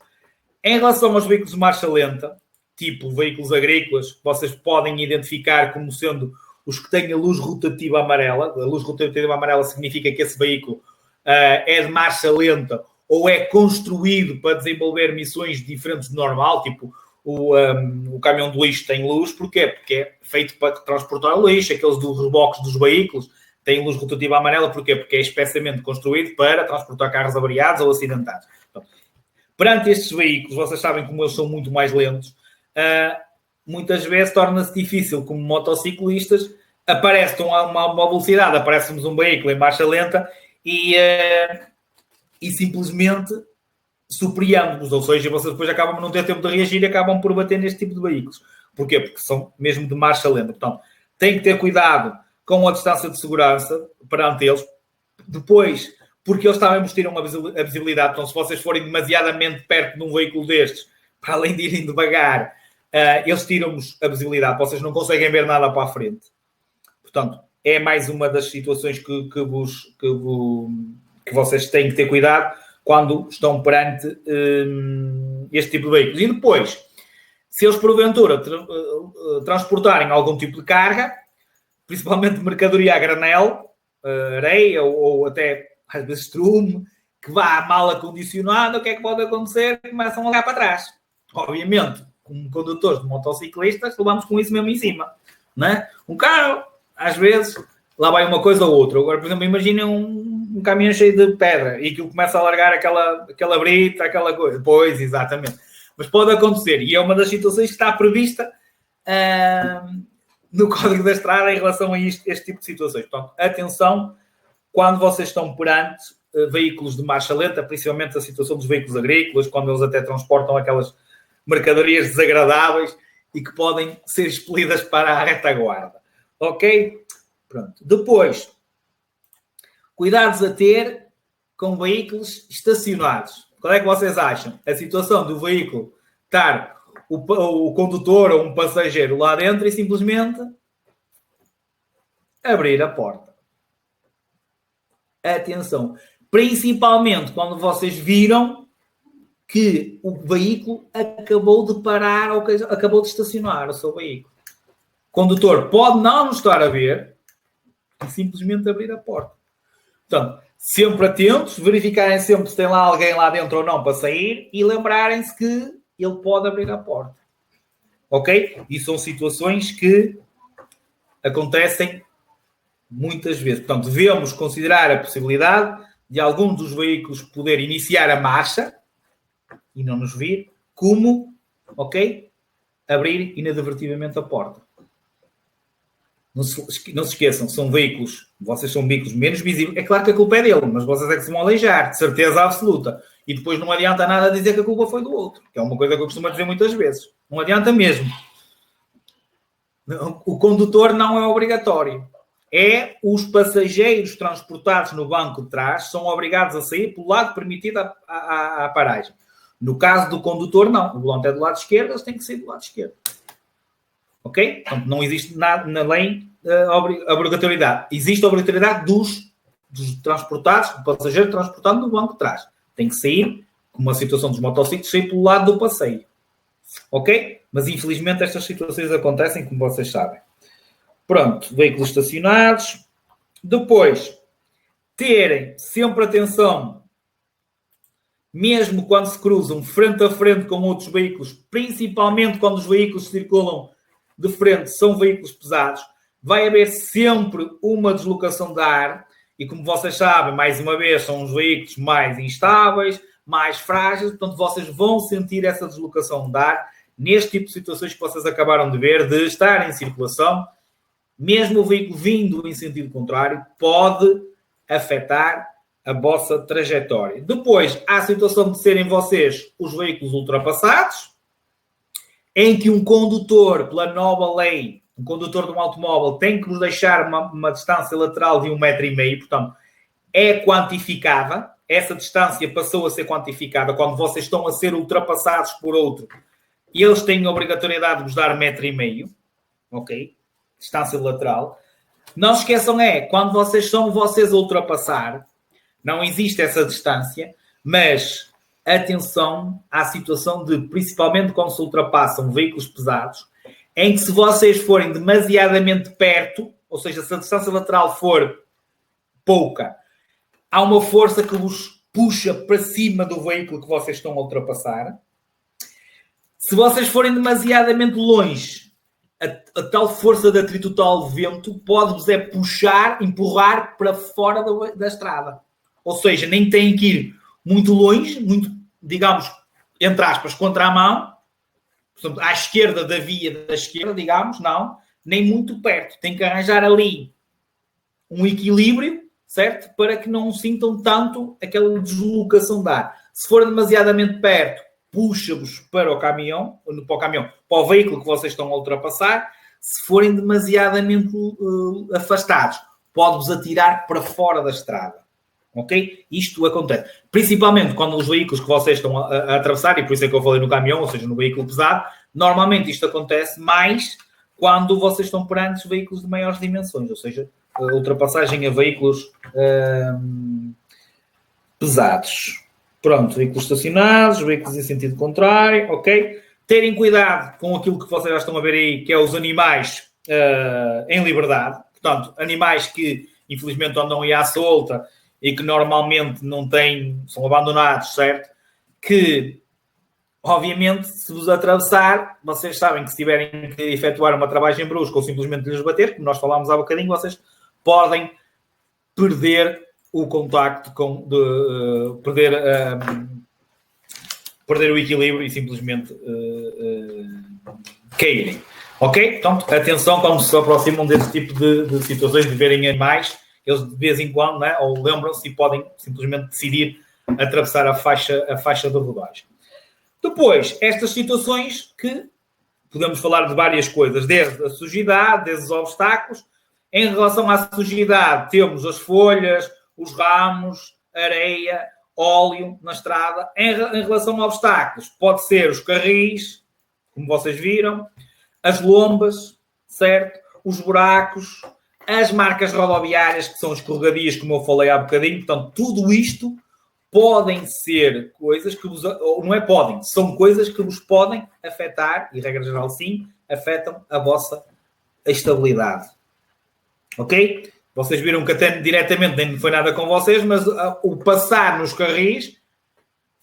Em relação aos veículos de marcha lenta, tipo veículos agrícolas, vocês podem identificar como sendo os que têm a luz rotativa amarela. A luz rotativa amarela significa que esse veículo é de marcha lenta ou é construído para desenvolver missões diferentes do normal, tipo o caminhão de lixo tem luz. Porquê? Porque é feito para transportar o lixo. Aqueles dos reboques dos veículos têm luz rotativa amarela. Porquê? Porque é especialmente construído para transportar carros avariados ou acidentados. Então, perante estes veículos, vocês sabem como eles são muito mais lentos, muitas vezes torna-se difícil, como motociclistas, aparece uma velocidade, aparece-nos um veículo em marcha lenta e simplesmente surpreendemos, ou seja, vocês depois acabam por não ter tempo de reagir e acabam por bater neste tipo de veículos. Porquê? Porque são mesmo de marcha lenta. Portanto, tem que ter cuidado com a distância de segurança perante eles. Depois, porque eles também vos tiram a visibilidade. Então, se vocês forem demasiadamente perto de um veículo destes, para além de irem devagar, eles tiram-vos a visibilidade. Vocês não conseguem ver nada para a frente. Portanto, é mais uma das situações que vocês têm que ter cuidado quando estão perante este tipo de veículos. E depois, se eles porventura transportarem algum tipo de carga, principalmente mercadoria a granel, areia ou até às vezes estrume, que vá mal acondicionado, o que é que pode acontecer? Começam a olhar para trás. Obviamente, como condutores de motociclistas, levamos com isso mesmo em cima. Não é? Um carro, às vezes, lá vai uma coisa ou outra. Agora, por exemplo, imaginem um caminhão cheio de pedra e aquilo começa a largar aquela brita, aquela coisa. Pois, exatamente. Mas pode acontecer. E é uma das situações que está prevista no Código da Estrada em relação a este tipo de situações. Portanto, atenção quando vocês estão perante veículos de marcha lenta, principalmente a situação dos veículos agrícolas, quando eles até transportam aquelas mercadorias desagradáveis e que podem ser expelidas para a retaguarda. Ok? Pronto. Depois, cuidados a ter com veículos estacionados. Qual é que vocês acham? A situação do veículo estar o condutor ou um passageiro lá dentro e simplesmente abrir a porta. Atenção. Principalmente quando vocês viram que o veículo acabou de parar ou acabou de estacionar o seu veículo. O condutor pode não estar a ver e simplesmente abrir a porta. Portanto, sempre atentos, verificarem sempre se tem lá alguém lá dentro ou não para sair e lembrarem-se que ele pode abrir a porta. Ok? E são situações que acontecem muitas vezes. Portanto, devemos considerar a possibilidade de algum dos veículos poder iniciar a marcha e não nos vir, como, ok? Abrir inadvertidamente a porta. Não se esqueçam, são veículos, vocês são veículos menos visíveis. É claro que a culpa é dele, mas vocês é que se vão aleijar, de certeza absoluta. E depois não adianta nada dizer que a culpa foi do outro, que é uma coisa que eu costumo dizer muitas vezes. Não adianta mesmo. O condutor não é obrigatório. Os passageiros transportados no banco de trás são obrigados a sair pelo lado permitido à paragem. No caso do condutor, não. O volante é do lado esquerdo, eles têm que sair do lado esquerdo. Ok? Então, não existe nada na lei a obrigatoriedade. Existe a obrigatoriedade dos dos transportados, do passageiro transportado no banco de trás. Tem que sair, como a situação dos motociclos, sair pelo lado do passeio. Ok? Mas infelizmente estas situações acontecem, como vocês sabem. Pronto, veículos estacionados. Depois, terem sempre atenção, mesmo quando se cruzam frente a frente com outros veículos, principalmente quando os veículos circulam de frente, são veículos pesados, vai haver sempre uma deslocação de ar e, como vocês sabem, mais uma vez, são os veículos mais instáveis, mais frágeis, portanto, vocês vão sentir essa deslocação de ar neste tipo de situações que vocês acabaram de ver, de estar em circulação. Mesmo o veículo vindo em sentido contrário, pode afetar a vossa trajetória. Depois, há a situação de serem vocês os veículos ultrapassados, em que um condutor, pela nova lei, um condutor de um automóvel tem que vos deixar uma distância lateral de 1,5 m, portanto, é quantificada. Essa distância passou a ser quantificada quando vocês estão a ser ultrapassados por outro e eles têm a obrigatoriedade de vos dar 1,5 m, ok? Distância lateral. Não se esqueçam, quando vocês são vocês a ultrapassar, não existe essa distância, mas atenção à situação de, principalmente quando se ultrapassam veículos pesados, em que se vocês forem demasiadamente perto, ou seja, se a distância lateral for pouca, há uma força que vos puxa para cima do veículo que vocês estão a ultrapassar. Se vocês forem demasiadamente longe, a tal força de atrito, o tal vento, pode-vos puxar, empurrar para fora da estrada. Ou seja, nem têm que ir muito longe, muito, digamos, entre aspas, contra a mão, portanto, à esquerda da via da esquerda, digamos, não, nem muito perto. Tem que arranjar ali um equilíbrio, certo? Para que não sintam tanto aquela deslocação de ar. Se for demasiadamente perto, puxa-vos para o caminhão, para o veículo que vocês estão a ultrapassar. Se forem demasiadamente afastados, pode-vos atirar para fora da estrada. Ok? Isto acontece. Principalmente quando os veículos que vocês estão a atravessar, e por isso é que eu falei no caminhão, ou seja, no veículo pesado, normalmente isto acontece mais quando vocês estão perante veículos de maiores dimensões, ou seja, ultrapassagem a veículos pesados. Pronto, veículos estacionados, veículos em sentido contrário, ok? Terem cuidado com aquilo que vocês já estão a ver aí, que é os animais em liberdade. Portanto, animais que infelizmente andam aí à solta e que normalmente não têm, são abandonados, certo? Que, obviamente, se vos atravessar, vocês sabem que se tiverem que efetuar uma travagem brusca ou simplesmente lhes bater, como nós falámos há bocadinho, vocês podem perder o contacto, perder o equilíbrio e simplesmente caírem. Ok? Portanto, atenção quando se aproximam desse tipo de situações, de verem animais, eles de vez em quando, né, ou lembram-se e podem simplesmente decidir atravessar a faixa de rodagem. Depois, estas situações que podemos falar de várias coisas, desde a sujidade, desde os obstáculos. Em relação à sujidade, temos as folhas, os ramos, areia, óleo na estrada. Em relação a obstáculos, pode ser os carris, como vocês viram, as lombas, certo? Os buracos, as marcas rodoviárias, que são escorregadias, como eu falei há bocadinho. Portanto, tudo isto podem ser coisas que vos... Ou não é podem, são coisas que vos podem afetar, e regra geral sim, afetam a vossa estabilidade. Ok? Vocês viram que até diretamente nem foi nada com vocês, mas o passar nos carris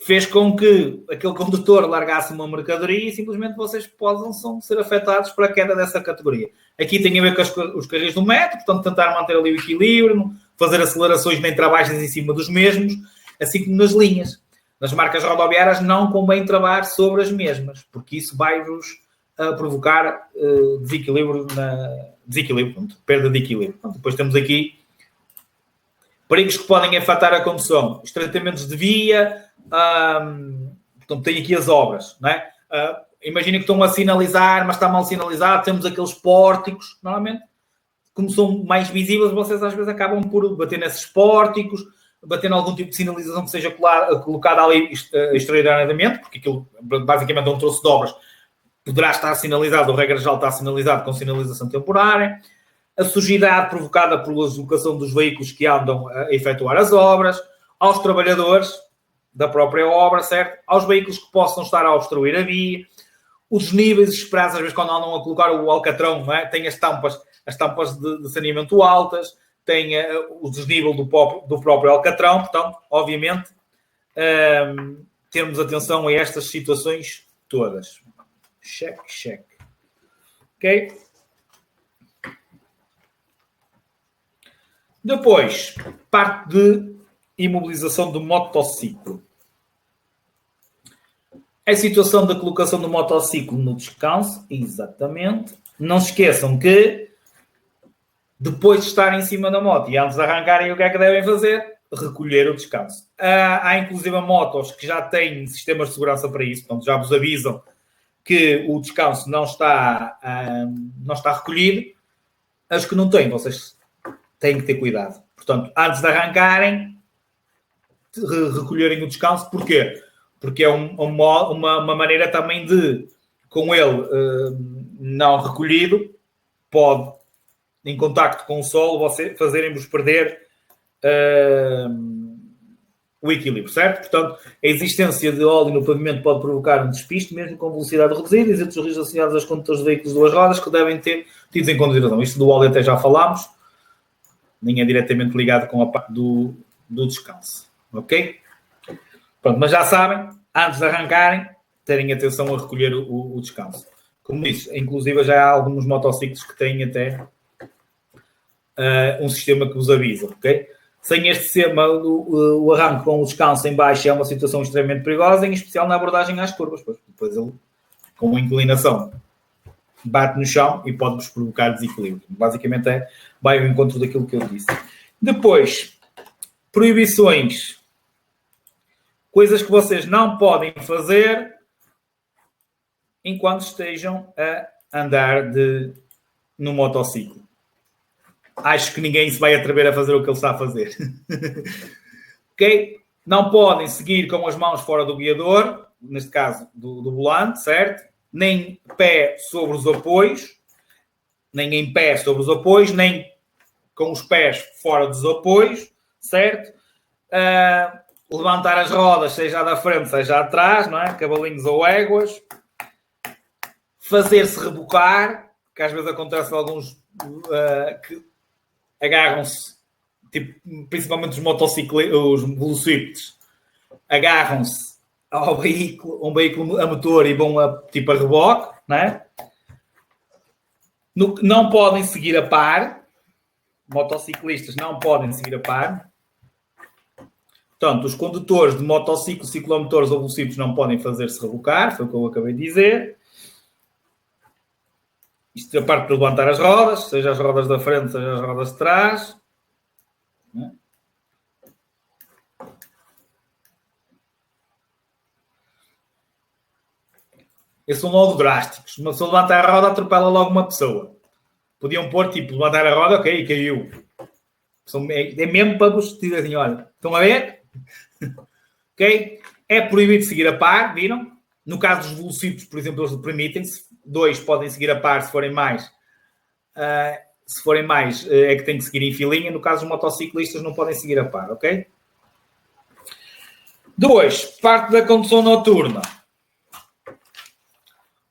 fez com que aquele condutor largasse uma mercadoria e simplesmente vocês possam ser afetados pela queda dessa categoria. Aqui tem a ver com os carris do metro, portanto tentar manter ali o equilíbrio, fazer acelerações nem trabalhos em cima dos mesmos, assim como nas linhas. Nas marcas rodoviárias não convém trabalhar sobre as mesmas, porque isso vai-vos provocar desequilíbrio, perda de equilíbrio. Então, depois temos aqui perigos que podem afetar a condução, estreitamentos de via, portanto, tem aqui as obras, não é? Imaginem que estão a sinalizar, mas está mal sinalizado, temos aqueles pórticos, normalmente, como são mais visíveis, vocês às vezes acabam por bater nesses pórticos, bater em algum tipo de sinalização que seja colocada ali extraordinariamente, porque aquilo basicamente é um troço de obras, poderá estar sinalizado, ou regra geral está sinalizado com sinalização temporária. a sujidade provocada pela deslocação dos veículos que andam a efetuar as obras, aos trabalhadores da própria obra, certo? Aos veículos que possam estar a obstruir a via, os níveis esperados, às vezes, quando andam a colocar o alcatrão, não é? Tem as tampas de saneamento altas, tem o desnível do próprio alcatrão, portanto, obviamente, termos atenção a estas situações todas. Check. Ok? Depois, parte de imobilização do motociclo. A situação da colocação do motociclo no descanso, exatamente. Não se esqueçam que depois de estarem em cima da moto e antes de arrancarem, o que é que devem fazer? Recolher o descanso. Há inclusive motos que já têm sistemas de segurança para isso, portanto já vos avisam que o descanso não está recolhido. As que não têm, vocês têm que ter cuidado. Portanto, antes de arrancarem, recolherem o descanso. Porquê? Porque é uma maneira também de, com ele não recolhido, pode, em contacto com o solo, fazerem-vos perder o equilíbrio, certo? Portanto, a existência de óleo no pavimento pode provocar um despiste, mesmo com velocidade reduzida, e outros riscos associados aos condutores de veículos de duas rodas que devem ter tidos em consideração. Isto do óleo até já falámos, nem é diretamente ligado com a parte do descanso. Ok? Pronto, mas já sabem, antes de arrancarem, terem atenção a recolher o descanso. Como disse, inclusive já há alguns motociclos que têm até um sistema que vos avisa, ok? Sem este sistema, o arranque com o descanso em baixo é uma situação extremamente perigosa, em especial na abordagem às curvas. Depois ele, com uma inclinação, bate no chão e pode-vos provocar desequilíbrio. Basicamente vai ao encontro daquilo que eu disse. Depois, proibições. Coisas que vocês não podem fazer enquanto estejam a andar no motociclo. Acho que ninguém se vai atrever a fazer o que ele está a fazer. Ok? Não podem seguir com as mãos fora do guiador, neste caso do volante, certo? Nem pé sobre os apoios, nem em pé sobre os apoios, nem com os pés fora dos apoios, certo? Levantar as rodas, seja da frente, seja atrás, não é? Cavalinhos ou éguas. Fazer-se rebocar, que às vezes acontece alguns que agarram-se, tipo, principalmente os motociclistas, os velocípedes, agarram-se a um veículo a motor e vão a reboque, não é? Não podem seguir a par, motociclistas não podem seguir a par. Portanto, os condutores de motociclos, ciclomotores ou velocípedes não podem fazer-se rebocar, foi o que eu acabei de dizer. Isto é a parte de levantar as rodas, seja as rodas da frente, seja as rodas de trás. Esses são logo drásticos. Uma pessoa levantar a roda, atropela logo uma pessoa. Podiam pôr, tipo, levantar a roda, ok, caiu. É mesmo para vos dizer assim, olha, estão a ver? Ok? É proibido seguir a par, viram? No caso dos velocípedes, por exemplo, eles permitem-se. 2 podem seguir a par, se forem mais. É que têm que seguir em filinha. No caso dos motociclistas, não podem seguir a par, ok? 2. Parte da condução noturna.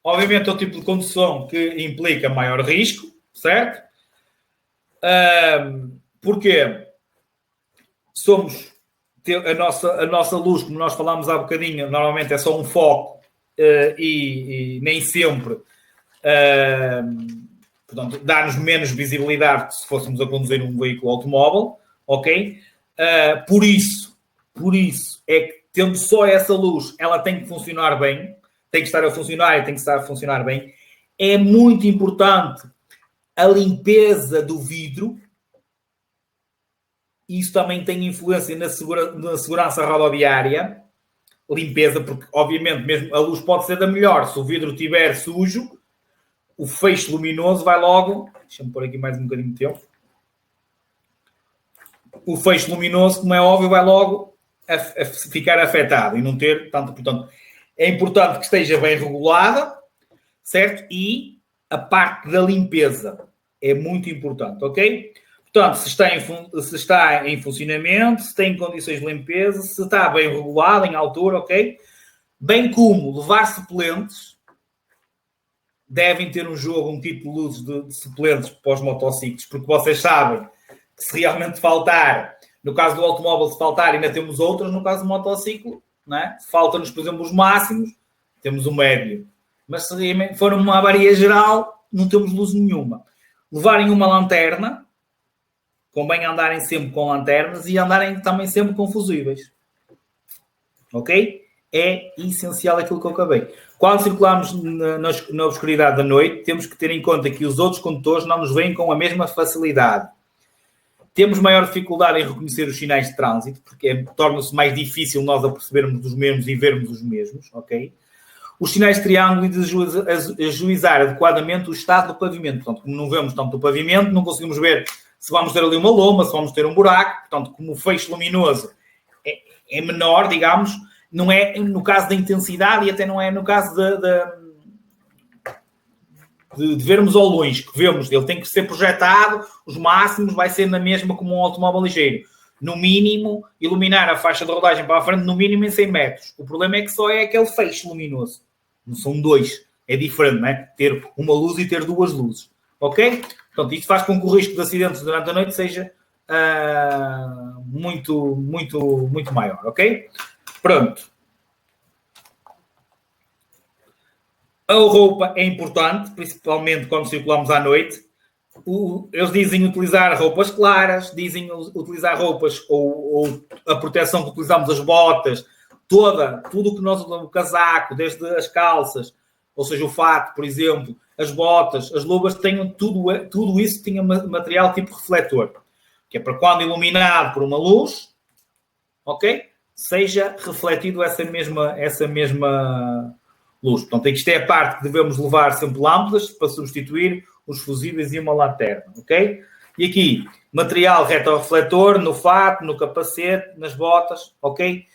Obviamente é o tipo de condução que implica maior risco, certo? Porquê? A nossa luz, como nós falámos há bocadinho, normalmente é só um foco e nem sempre portanto, dá-nos menos visibilidade que se fôssemos a conduzir um veículo automóvel, ok? Por isso é que, tendo só essa luz, ela tem que funcionar bem, tem que estar a funcionar e tem que estar a funcionar bem. É muito importante a limpeza do vidro. Isso também tem influência na segurança rodoviária. Limpeza, porque, obviamente, mesmo a luz pode ser da melhor. Se o vidro estiver sujo, o feixe luminoso vai logo... Deixa-me pôr aqui mais um bocadinho de tempo. O feixe luminoso, como é óbvio, vai logo a ficar afetado e não ter tanto... Portanto, é importante que esteja bem regulada, certo? E a parte da limpeza. É muito importante, ok? Portanto, se está em funcionamento, se tem condições de limpeza, se está bem regulado, em altura, ok? Bem como levar suplentes, devem ter um jogo, um tipo de luzes de suplentes para os motociclos, porque vocês sabem que se realmente faltar, no caso do automóvel, se faltar, ainda temos outras, no caso do motociclo, não é? Se faltam-nos, por exemplo, os máximos, temos o médio. Mas se for uma avaria geral, não temos luz nenhuma. Levarem uma lanterna, convém andarem sempre com lanternas e andarem também sempre com fusíveis. Ok? É essencial aquilo que eu acabei. Quando circulamos na obscuridade da noite, temos que ter em conta que os outros condutores não nos veem com a mesma facilidade. Temos maior dificuldade em reconhecer os sinais de trânsito, porque torna-se mais difícil nós apercebermos dos mesmos e vermos os mesmos, ok? Os sinais de triângulo e de ajuizar adequadamente o estado do pavimento. Portanto, como não vemos tanto o pavimento, não conseguimos ver se vamos ter ali uma loma, se vamos ter um buraco. Portanto, como o feixe luminoso é menor, digamos, não é no caso da intensidade e até não é no caso de vermos ao longe, que vemos, ele tem que ser projetado, os máximos vai ser na mesma como um automóvel ligeiro. No mínimo, iluminar a faixa de rodagem para a frente, no mínimo em 100 metros. O problema é que só é aquele feixe luminoso. Não são dois. É diferente, não é? Ter uma luz e ter duas luzes. Ok? Portanto, isto faz com que o risco de acidentes durante a noite seja muito maior. Ok? Pronto. A roupa é importante, principalmente quando circulamos à noite. Eles dizem utilizar roupas claras, dizem utilizar roupas ou a proteção que utilizamos, as botas, tudo o que nós usamos, o casaco, desde as calças, ou seja, o fato, por exemplo, as botas, as luvas, tenham tudo isso tinha material tipo refletor, que é para quando iluminado por uma luz, ok? Seja refletido essa mesma luz. Portanto, isto é a parte que devemos levar sempre lâmpadas para substituir os fusíveis e uma lanterna, ok? E aqui, material retrorefletor no fato, no capacete, nas botas, ok?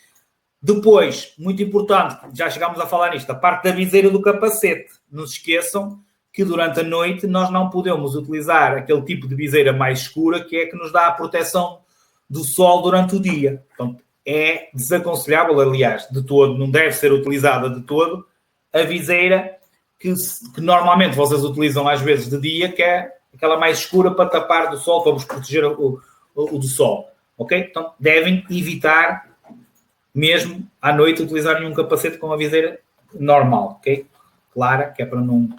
Depois, muito importante, já chegámos a falar nisto, a parte da viseira do capacete. Não se esqueçam que durante a noite nós não podemos utilizar aquele tipo de viseira mais escura que é que nos dá a proteção do sol durante o dia. Portanto, é desaconselhável, aliás, de todo, não deve ser utilizada de todo, a viseira que normalmente vocês utilizam às vezes de dia, que é aquela mais escura para tapar do sol, para vos proteger o do sol. Ok? Então, devem evitar mesmo à noite utilizarem um capacete com a viseira normal, ok? Clara, que é para não...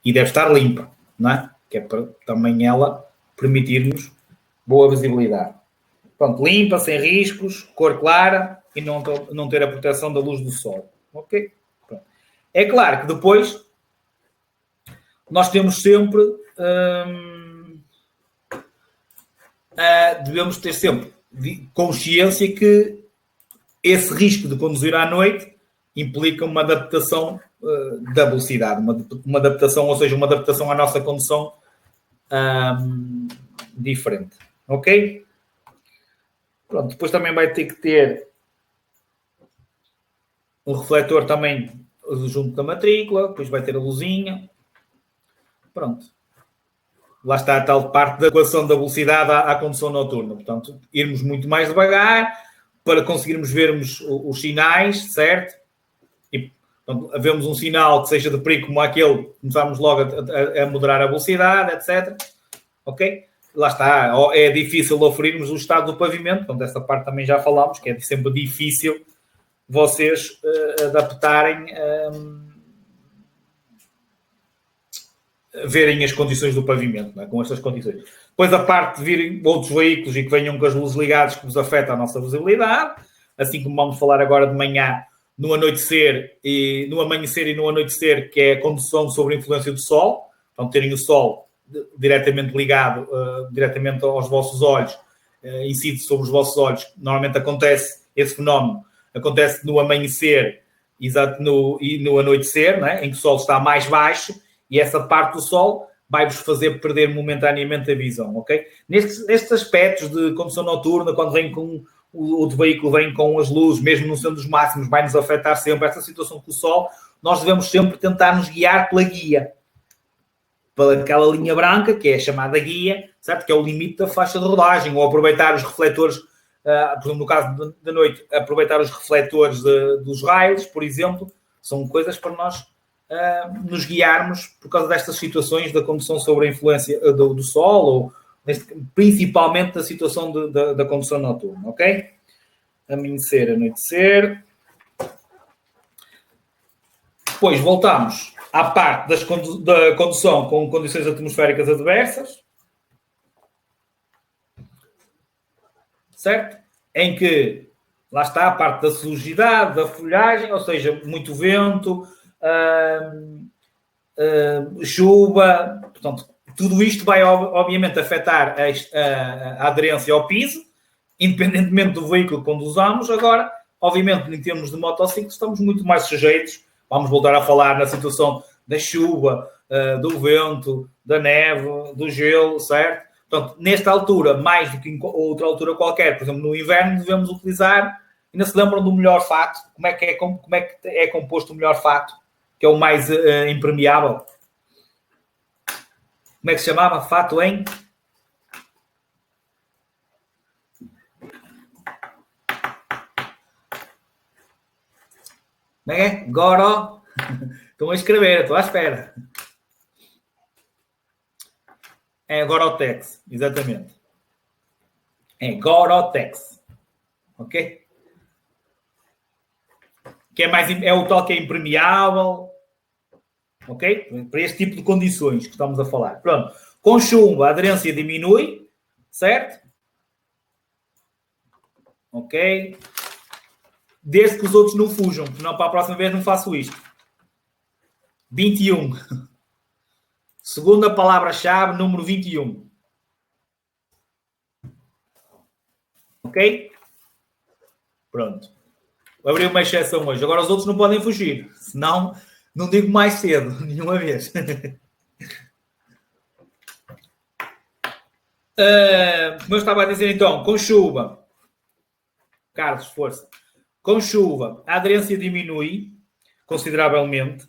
E deve estar limpa, não é? Que é para também ela permitir-nos boa visibilidade. Pronto, limpa, sem riscos, cor clara e não ter a proteção da luz do sol. Ok? Pronto. É claro que depois nós temos sempre... devemos ter sempre consciência que esse risco de conduzir à noite implica uma adaptação da velocidade, uma adaptação, ou seja, uma adaptação à nossa condução diferente. Ok? Pronto, depois também vai ter que ter um refletor também junto da matrícula, depois vai ter a luzinha. Pronto. Lá está a tal parte da equação da velocidade à condução noturna. Portanto, irmos muito mais devagar para conseguirmos vermos os sinais, certo? E portanto, vemos um sinal que seja de perigo como aquele, começamos logo a moderar a velocidade, etc. Ok? Lá está. É difícil oferirmos o estado do pavimento. Portanto, essa parte também já falámos, que é sempre difícil vocês adaptarem... verem as condições do pavimento, não é? Com estas condições. Depois a parte de virem outros veículos e que venham com as luzes ligadas que vos afeta a nossa visibilidade, assim como vamos falar agora de manhã, no amanhecer e no anoitecer, que é a condução sob a influência do sol, então terem o sol diretamente ligado, diretamente aos vossos olhos, incide sobre os vossos olhos. Normalmente acontece esse fenómeno, acontece no amanhecer e no anoitecer, não é? Em que o sol está mais baixo, e essa parte do sol vai-vos fazer perder momentaneamente a visão, ok? Nestes aspectos de condução noturna, quando vem com o veículo vem com as luzes, mesmo não sendo os máximos, vai-nos afetar sempre essa situação com o sol, nós devemos sempre tentar nos guiar pela guia. para aquela linha branca, que é a chamada guia, certo? Que é o limite da faixa de rodagem, ou aproveitar os refletores, por exemplo, no caso da noite, aproveitar os refletores dos raios, por exemplo, são coisas para nós nos guiarmos por causa destas situações da condução sobre a influência do sol, ou principalmente da situação da condução noturna, ok? Amanhecer, anoitecer. Depois voltamos à parte da condução com condições atmosféricas adversas, certo? Em que, lá está a parte da sujidade, da folhagem, ou seja, muito vento, chuva, portanto, tudo isto vai obviamente afetar a aderência ao piso, independentemente do veículo que conduzamos. Agora, obviamente, em termos de motociclo, estamos muito mais sujeitos. Vamos voltar a falar na situação da chuva, do vento, da neve, do gelo, certo? Portanto, nesta altura, mais do que em outra altura qualquer, por exemplo, no inverno, devemos utilizar, ainda se lembram do melhor fato? Como é que é composto o melhor fato? Que é o mais impermeável? Como é que se chamava? Fato em? Como é? Goro? Estão a escrever, estou à espera. É Gorotex, exatamente. É Gorotex. Ok? Que é o tal que é impermeável. Ok? Para este tipo de condições que estamos a falar. Pronto. Com chuva, a aderência diminui. Certo? Ok? Desde que os outros não fujam. Senão para a próxima vez não faço isto. 21. Segunda palavra-chave, número 21. Ok? Pronto. Vou abrir uma exceção hoje. Agora os outros não podem fugir. Senão, não digo mais cedo, nenhuma vez. Como eu estava a dizer então, com chuva. Carlos, força. Com chuva, a aderência diminui consideravelmente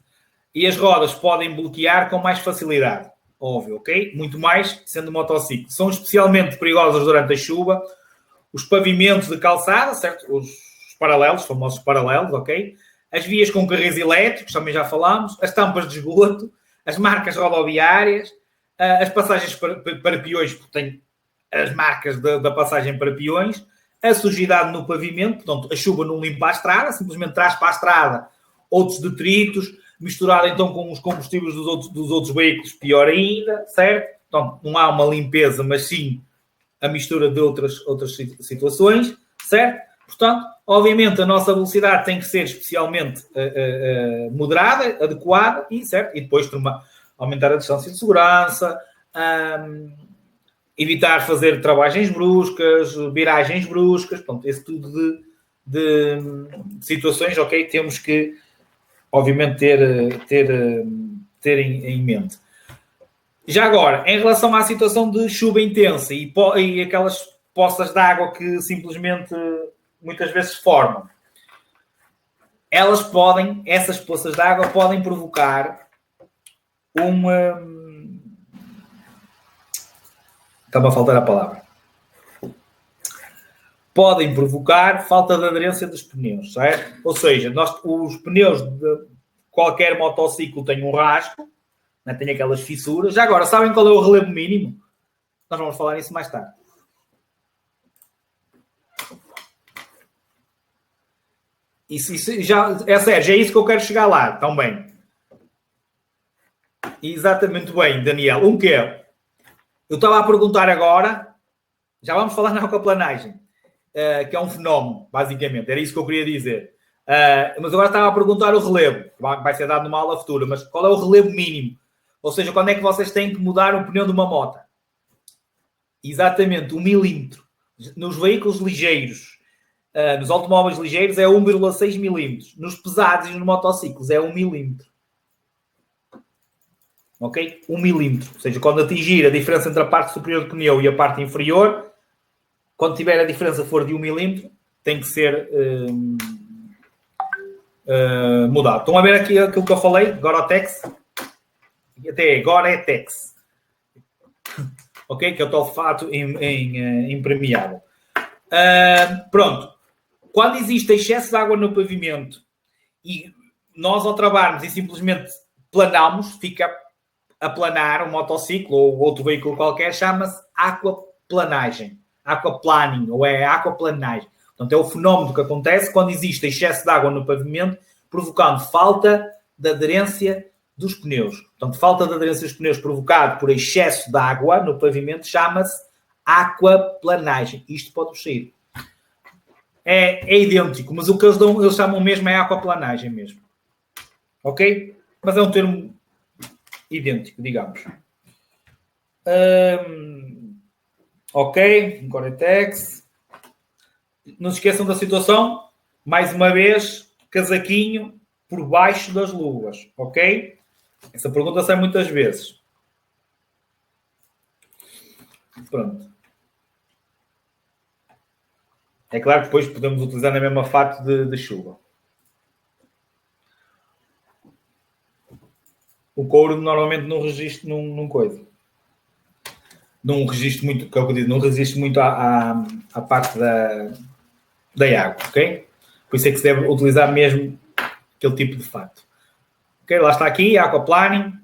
e as rodas podem bloquear com mais facilidade. Óbvio, ok? Muito mais sendo motociclo. São especialmente perigosas durante a chuva. Os pavimentos de calçada, certo? Os paralelos, famosos paralelos, ok? As vias com carris elétricos, também já falámos. As tampas de esgoto. As marcas rodoviárias. As passagens para peões, porque tem as marcas da passagem para peões. A sujidade no pavimento, portanto, a chuva não limpa a estrada, simplesmente traz para a estrada outros detritos, misturado então com os combustíveis dos outros veículos, pior ainda, certo? Então, não há uma limpeza, mas sim a mistura de outras situações, certo? Portanto, obviamente, a nossa velocidade tem que ser especialmente moderada, adequada, certo? E depois aumentar a distância de segurança, evitar fazer travagens bruscas, viragens bruscas, portanto, esse tudo de situações, ok? Temos que, obviamente, ter em mente. Já agora, em relação à situação de chuva intensa e aquelas poças de água que simplesmente muitas vezes se formam, essas poças de água podem provocar uma... Estava a faltar a palavra. Podem provocar falta de aderência dos pneus, certo? Ou seja, os pneus de qualquer motociclo têm um rasgo, né? Tem aquelas fissuras. Já agora, sabem qual é o relevo mínimo? Nós vamos falar nisso mais tarde. Isso já, é sério, é isso que eu quero chegar lá, também. Exatamente bem, Daniel. Um que é? Eu estava a perguntar agora, já vamos falar na aquaplanagem, que é um fenómeno, basicamente, era isso que eu queria dizer. Mas agora estava a perguntar o relevo, que vai ser dado numa aula futura, mas qual é o relevo mínimo? Ou seja, quando é que vocês têm que mudar o pneu de uma moto? Exatamente, 1 milímetro. Nos veículos ligeiros, nos automóveis ligeiros é 1,6 milímetros. Nos pesados e nos motociclos é 1 milímetro. Ok? 1 milímetro. Ou seja, quando atingir a diferença entre a parte superior do pneu e a parte inferior, quando tiver a diferença for de 1 milímetro, tem que ser mudado. Estão a ver aqui aquilo que eu falei? Gorotex. até agora é Tex. Ok? Que é o tal fato impermeável. Pronto. Quando existe excesso de água no pavimento e nós ao trabalharmos e simplesmente planamos, fica a planar um motociclo ou outro veículo qualquer, chama-se aquaplanagem. Aquaplaning, ou é aquaplanagem. Portanto, é o fenómeno que acontece quando existe excesso de água no pavimento, provocando falta de aderência dos pneus. Portanto, falta de aderência dos pneus provocado por excesso de água no pavimento chama-se aquaplanagem. Isto pode sair. É idêntico, mas o que eles chamam mesmo é aquaplanagem mesmo. Ok? Mas é um termo idêntico, digamos. Ok, Goretex. Não se esqueçam da situação. Mais uma vez, casaquinho por baixo das luvas. Ok? Essa pergunta sai muitas vezes. Pronto. É claro que depois podemos utilizar na mesma fato de chuva. O couro normalmente não resiste num coisa. Não resiste muito, que é o que eu digo, não resiste muito à parte da água, ok? Por isso é que se deve utilizar mesmo aquele tipo de fato. Ok, lá está aqui, aquaplaning.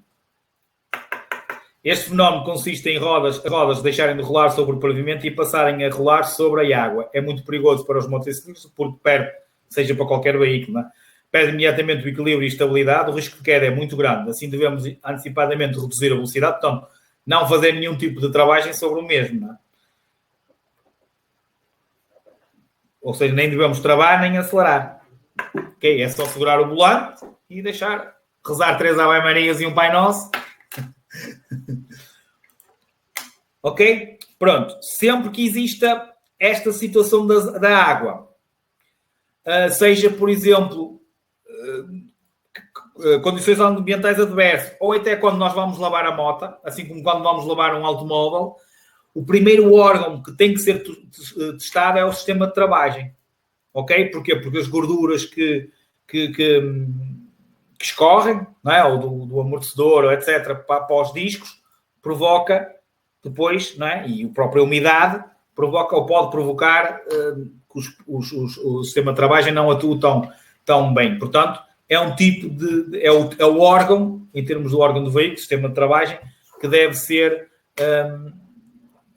Este fenómeno consiste em rodas deixarem de rolar sobre o pavimento e passarem a rolar sobre a água. É muito perigoso para os motociclistas porque perde, seja para qualquer veículo, não é? Perde imediatamente o equilíbrio e estabilidade, o risco de queda é muito grande. Assim devemos antecipadamente reduzir a velocidade, portanto, não fazer nenhum tipo de travagem sobre o mesmo, não é? Ou seja, nem devemos travar nem acelerar. Ok? É só segurar o volante e deixar rezar 3 Ave Marias e um Pai Nosso. Ok? Pronto. Sempre que exista esta situação da água, seja, por exemplo, condições ambientais adversas, ou até quando nós vamos lavar a moto, assim como quando vamos lavar um automóvel, o primeiro órgão que tem que ser testado é o sistema de travagem. Ok? Porquê? Porque as gorduras que escorrem, não é? Ou do amortecedor, ou etc., para os discos, provoca depois, não é? E a própria umidade provoca ou pode provocar que o sistema de travagem não atue tão bem. Portanto, é um tipo é o órgão, em termos do órgão do veículo, sistema de travagem, que deve ser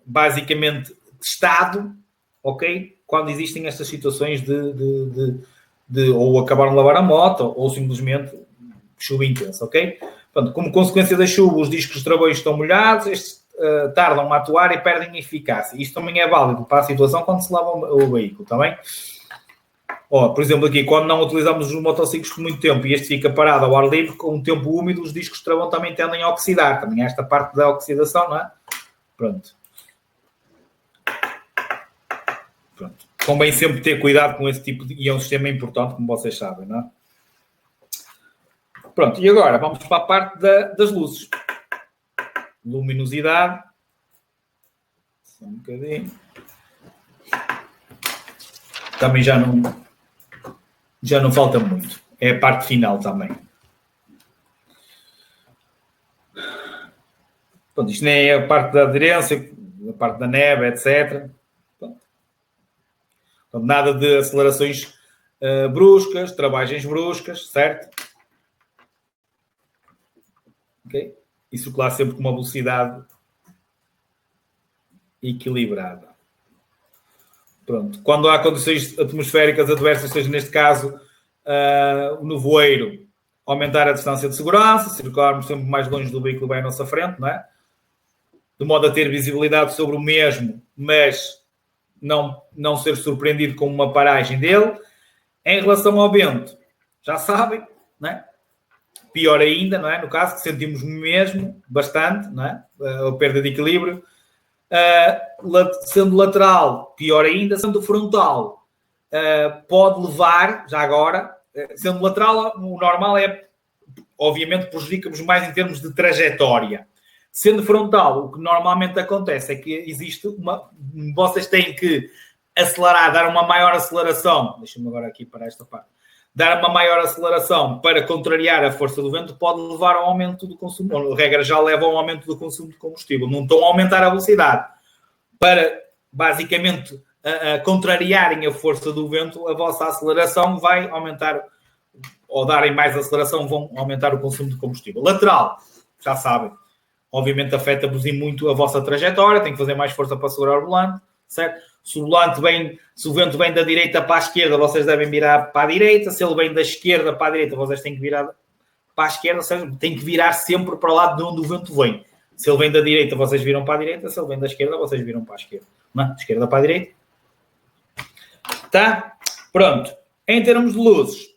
basicamente testado, ok? Quando existem estas situações de ou acabaram de lavar a moto ou simplesmente chuva intensa, ok? Portanto, como consequência da chuva, os discos de travões estão molhados, estes tardam a atuar e perdem eficácia. Isto também é válido para a situação quando se lava o veículo, está bem? Por exemplo, aqui, quando não utilizamos os motociclos por muito tempo e este fica parado ao ar livre, com um tempo úmido, os discos de travão também tendem a oxidar. Também há esta parte da oxidação, não é? Pronto. Convém sempre ter cuidado com esse tipo e é um sistema importante, como vocês sabem, não é? Pronto, e agora vamos para a parte das luzes. Luminosidade. Só um bocadinho. Também já não falta muito. É a parte final também. Pronto, isto nem é a parte da aderência, a parte da neve, etc. Pronto, nada de acelerações bruscas, travagens bruscas, certo? Ok? E circular sempre com uma velocidade equilibrada. Pronto. Quando há condições atmosféricas adversas, seja neste caso o nevoeiro, aumentar a distância de segurança, circularmos sempre mais longe do veículo bem à nossa frente, não é? De modo a ter visibilidade sobre o mesmo, mas não ser surpreendido com uma paragem dele. Em relação ao vento, já sabem, não é? Pior ainda, não é? No caso, que sentimos mesmo bastante, não é? A perda de equilíbrio. Sendo lateral, pior ainda. Sendo frontal, pode levar, já agora, sendo lateral, o normal é, obviamente, prejudica-vos mais em termos de trajetória. Sendo frontal, o que normalmente acontece é que existe vocês têm que acelerar, dar uma maior aceleração. Deixa-me agora aqui para esta parte. dar uma maior aceleração para contrariar a força do vento pode levar ao aumento do consumo. A regra já leva ao aumento do consumo de combustível. Não estão a aumentar a velocidade. Para, basicamente, contrariarem a força do vento, a vossa aceleração vai aumentar, ou darem mais aceleração, vão aumentar o consumo de combustível. Lateral, já sabem, obviamente afeta-vos muito a vossa trajetória, tem que fazer mais força para segurar o volante, certo? Se o vento vem da direita para a esquerda, vocês devem virar para a direita. Se ele vem da esquerda para a direita, vocês têm que virar para a esquerda. Ou seja, têm que virar sempre para o lado de onde o vento vem. Se ele vem da direita, vocês viram para a direita. Se ele vem da esquerda, vocês viram para a esquerda. Não? Esquerda para a direita. Tá? Pronto. Em termos de luzes,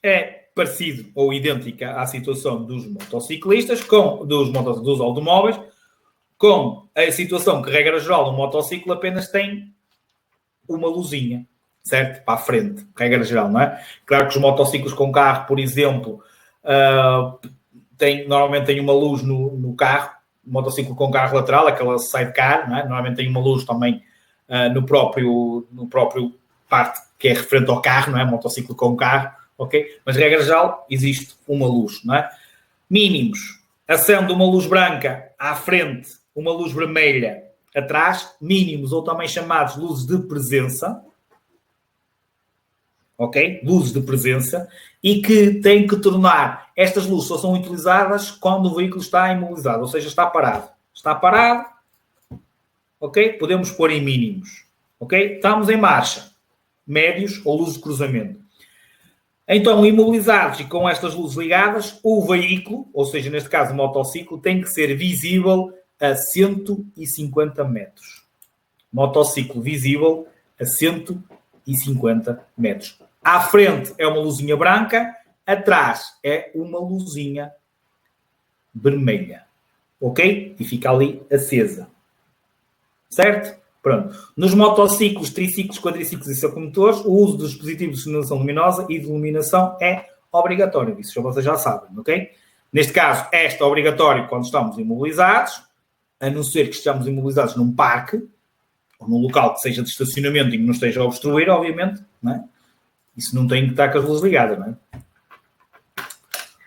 é parecido ou idêntica à situação dos motociclistas, dos automóveis, com a situação que, regra geral, um motociclo apenas tem uma luzinha, certo? Para a frente, regra geral, não é? Claro que os motociclos com carro, por exemplo, normalmente tem uma luz no carro, motociclo com carro lateral, aquela sidecar, não é? Normalmente tem uma luz também no próprio parte que é referente ao carro, não é? Motociclo com carro, ok? Mas, regra geral, existe uma luz, não é? Mínimos. Acende uma luz branca à frente, uma luz vermelha atrás, mínimos, ou também chamados luzes de presença, ok? Luzes de presença, e que têm que tornar, estas luzes só são utilizadas quando o veículo está imobilizado, ou seja, está parado. Está parado, ok? Podemos pôr em mínimos, ok? Estamos em marcha, médios ou luzes de cruzamento. Então, imobilizados e com estas luzes ligadas, o veículo, ou seja, neste caso o motociclo, tem que ser visível a 150 metros. Motociclo visível a 150 metros. À frente é uma luzinha branca, atrás é uma luzinha vermelha. Ok? E fica ali acesa. Certo? Pronto. Nos motociclos, triciclos, quadriciclos e ciclomotores, o uso dos dispositivos de sinalização luminosa e de iluminação é obrigatório. Isso vocês já sabem, ok? Neste caso, é obrigatório quando estamos imobilizados, a não ser que estejamos imobilizados num parque, ou num local que seja de estacionamento e que não esteja a obstruir, obviamente, não é? Isso não tem que estar com as luzes ligadas, não é?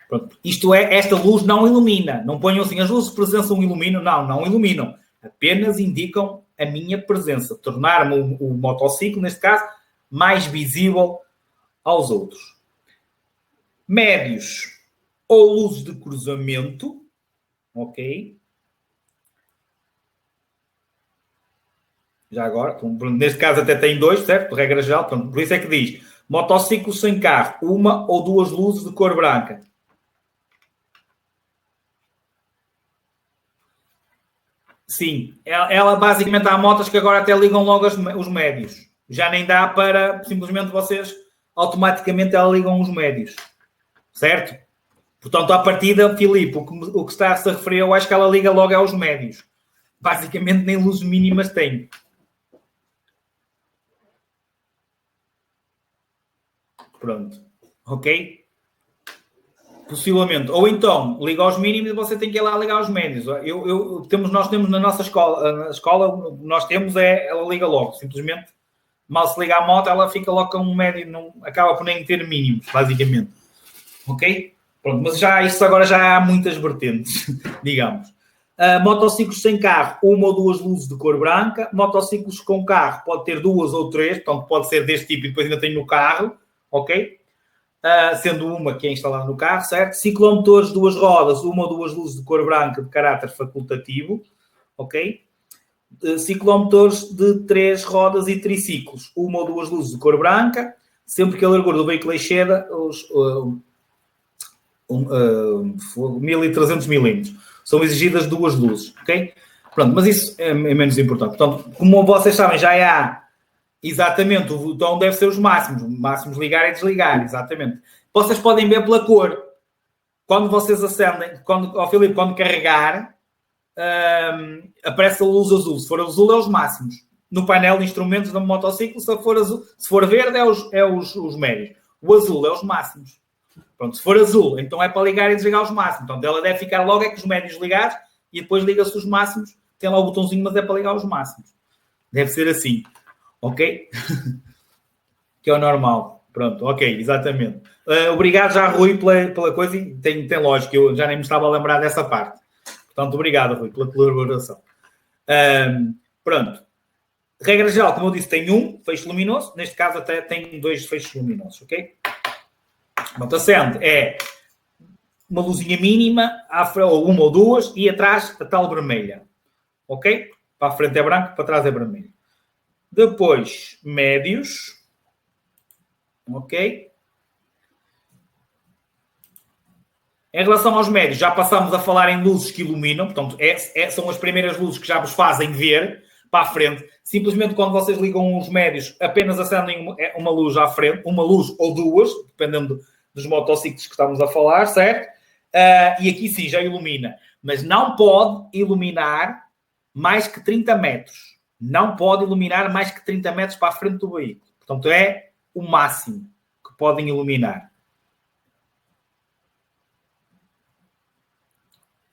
Pronto. Isto é, esta luz não ilumina. Não ponham assim, as luzes de presença iluminam. Não iluminam. Apenas indicam a minha presença. Tornar-me o motociclo, neste caso, mais visível aos outros. Médios ou luzes de cruzamento, ok? Já agora, neste caso até tem dois, certo? Por regra geral, por isso é que diz motociclo sem carro, uma ou duas luzes de cor branca. Sim, ela basicamente há motos que agora até ligam logo os médios. Já nem dá para simplesmente vocês automaticamente ela ligam os médios. Certo? Portanto, à partida, Filipe, o que está-se a referir, eu acho que ela liga logo aos médios. Basicamente nem luzes mínimas tem. Pronto. Ok? Possivelmente. Ou então, liga aos mínimos e você tem que ir lá ligar aos médios. Nós temos na nossa escola, nós temos ela liga logo. Simplesmente, mal se liga a moto, ela fica logo com um médio, não acaba por nem ter mínimos, basicamente. Ok? Pronto, mas isso agora já há muitas vertentes, digamos. Motociclos sem carro, uma ou duas luzes de cor branca. Motociclos com carro, pode ter duas ou três, portanto pode ser deste tipo e depois ainda tem no carro, ok? Sendo uma que é instalada no carro, certo? Ciclomotores, duas rodas, uma ou duas luzes de cor branca de caráter facultativo, ok? Ciclomotores de 3 rodas e triciclos, uma ou duas luzes de cor branca, sempre que a largura do veículo exceda os 1300 milímetros. São exigidas duas luzes, ok? Pronto, mas isso é menos importante. Portanto, como vocês sabem, já há exatamente, o botão deve ser os máximos ligar e desligar, exatamente. Vocês podem ver pela cor. Quando vocês acendem, Filipe, quando carregar, aparece a luz azul. Se for azul, é os máximos. No painel de instrumentos do motociclo, se for verde, é os médios. O azul é os máximos. Pronto, se for azul, então é para ligar e desligar os máximos. Então ela deve ficar logo com os médios ligados e depois liga-se os máximos. Tem lá o botãozinho, mas é para ligar os máximos. Deve ser assim. Ok? que é o normal. Pronto, ok, exatamente. Obrigado já, Rui, pela coisa. Tem lógica, eu já nem me estava a lembrar dessa parte. Portanto, obrigado, Rui, pela colaboração. Pronto. Regra geral, como eu disse, tem um feixe luminoso. Neste caso, até tem 2 feixes luminosos, ok? Pronto, acende é uma luzinha mínima, ou uma ou duas, e atrás a tal vermelha. Ok? Para a frente é branco, para trás é vermelho. Depois, médios. Ok? Em relação aos médios, já passamos a falar em luzes que iluminam. Portanto, são as primeiras luzes que já vos fazem ver para a frente. Simplesmente quando vocês ligam os médios, apenas acendem uma luz à frente, uma luz ou duas, dependendo dos motociclos que estamos a falar, certo? E aqui sim, já ilumina. Mas não pode iluminar mais que 30 metros. Não pode iluminar mais que 30 metros para a frente do veículo. Portanto, é o máximo que podem iluminar.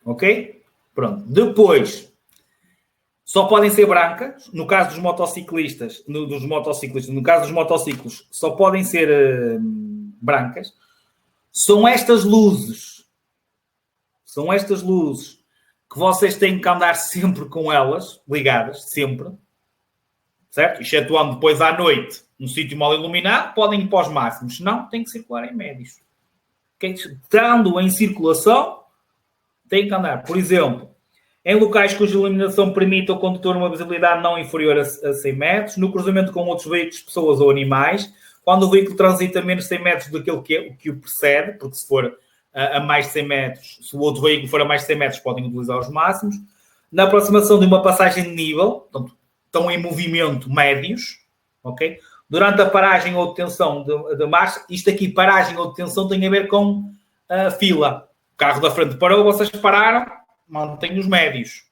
Ok? Pronto. Depois, só podem ser brancas. No caso dos motociclistas, no caso dos motociclos, só podem ser brancas. São estas luzes que vocês têm que andar sempre com elas ligadas, sempre, certo? Excetuando depois à noite, no sítio mal iluminado, podem ir para os máximos, senão tem que circular em médios. Okay? Estando em circulação, tem que andar. Por exemplo, em locais cuja iluminação permite ao condutor uma visibilidade não inferior a 100 metros, no cruzamento com outros veículos, pessoas ou animais, quando o veículo transita menos de 100 metros daquele que o precede, porque se for a mais de 100 metros, se o outro veículo for a mais de 100 metros, podem utilizar os máximos. Na aproximação de uma passagem de nível, portanto, estão em movimento médios, ok? Durante a paragem ou detenção de marcha, isto aqui, paragem ou detenção, tem a ver com a fila. O carro da frente parou, vocês pararam, mantêm os médios.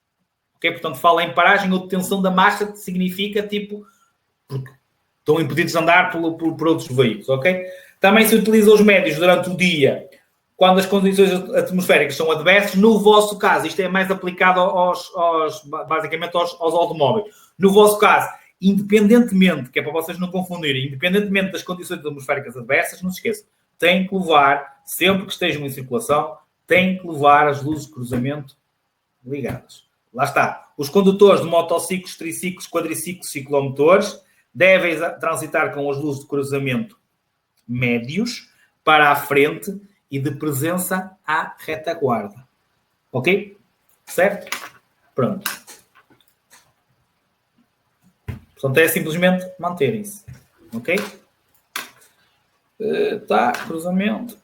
Ok? Portanto, fala em paragem ou detenção da marcha, que significa, tipo, porque estão impedidos de andar por outros veículos, ok? Também se utiliza os médios durante o dia, quando as condições atmosféricas são adversas. No vosso caso, isto é mais aplicado basicamente aos automóveis. No vosso caso, independentemente, que é para vocês não confundirem, independentemente das condições atmosféricas adversas, não se esqueçam, têm que levar, sempre que estejam em circulação, têm que levar as luzes de cruzamento ligadas. Lá está. Os condutores de motociclos, triciclos, quadriciclos, ciclomotores devem transitar com as luzes de cruzamento médios para a frente e de presença à retaguarda. Ok? Certo? Pronto. Portanto, é simplesmente manterem-se. Ok? Cruzamento.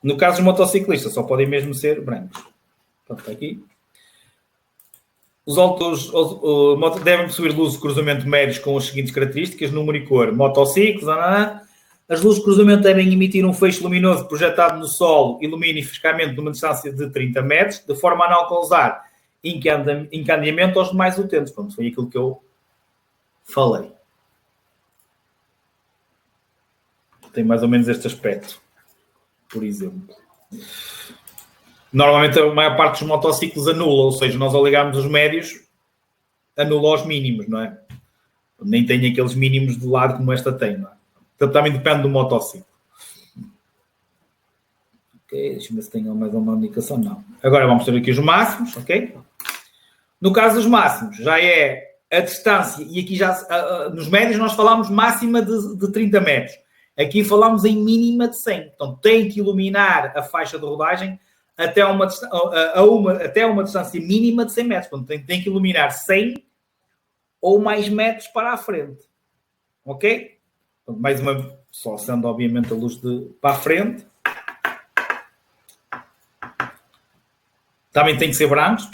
No caso dos motociclistas, só podem mesmo ser brancos. Portanto, está aqui. Os autos devem possuir luzes de cruzamento médios com as seguintes características: número e cor. Motociclos, as luzes de cruzamento devem emitir um feixe luminoso projetado no solo, iluministicamente de uma distância de 30 metros, de forma a não causar encandeamento aos demais utentes. Pronto, foi aquilo que eu falei. Tem mais ou menos este aspecto, por exemplo. Normalmente a maior parte dos motociclos anula, ou seja, nós ao ligarmos os médios, anula os mínimos, não é? Nem tem aqueles mínimos de lado como esta tem, não é? Portanto, também depende do motociclo. Ok, deixa-me ver se tem mais uma indicação. Não. Agora vamos ter aqui os máximos, ok? No caso dos máximos, já é a distância, e aqui já, nos médios nós falamos máxima de 30 metros. Aqui falamos em mínima de 100. Então, tem que iluminar a faixa de rodagem até uma distância mínima de 100 metros. Portanto, tem que iluminar 100 ou mais metros para a frente. Ok? Portanto, mais uma, só sendo obviamente a luz para a frente. Também tem que ser brancos,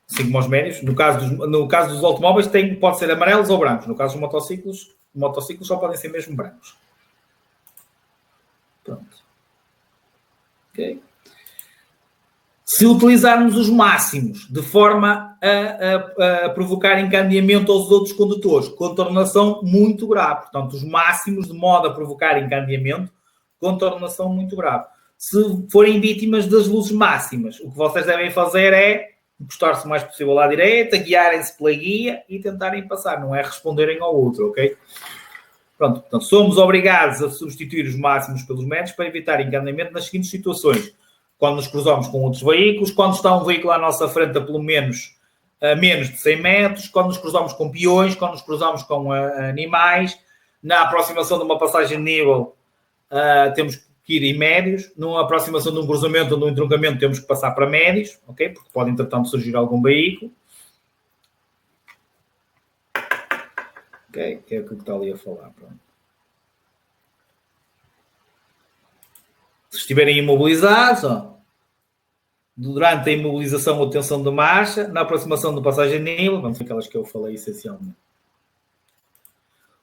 assim como os médios. No caso dos automóveis, pode ser amarelos ou brancos. No caso dos motociclos só podem ser mesmo brancos. Pronto. Ok? Se utilizarmos os máximos de forma a provocar encandeamento aos outros condutores, contornação muito grave. Portanto, os máximos de modo a provocar encandeamento, contornação muito grave. Se forem vítimas das luzes máximas, o que vocês devem fazer é encostar-se o mais possível à direita, guiarem-se pela guia e tentarem passar. Não é responderem ao outro, ok? Pronto, portanto, somos obrigados a substituir os máximos pelos médios para evitar enganamento nas seguintes situações. Quando nos cruzamos com outros veículos, quando está um veículo à nossa frente a menos de 100 metros, quando nos cruzamos com peões, quando nos cruzamos com animais, na aproximação de uma passagem de nível, temos que ir em médios, na aproximação de um cruzamento ou de um entroncamento, temos que passar para médios, ok? Porque pode, entretanto, surgir algum veículo. Ok? Que é o que está ali a falar. Pronto. Se estiverem imobilizados, durante a imobilização ou tensão de marcha, na aproximação de passagem de nível, vamos ver aquelas que eu falei essencialmente.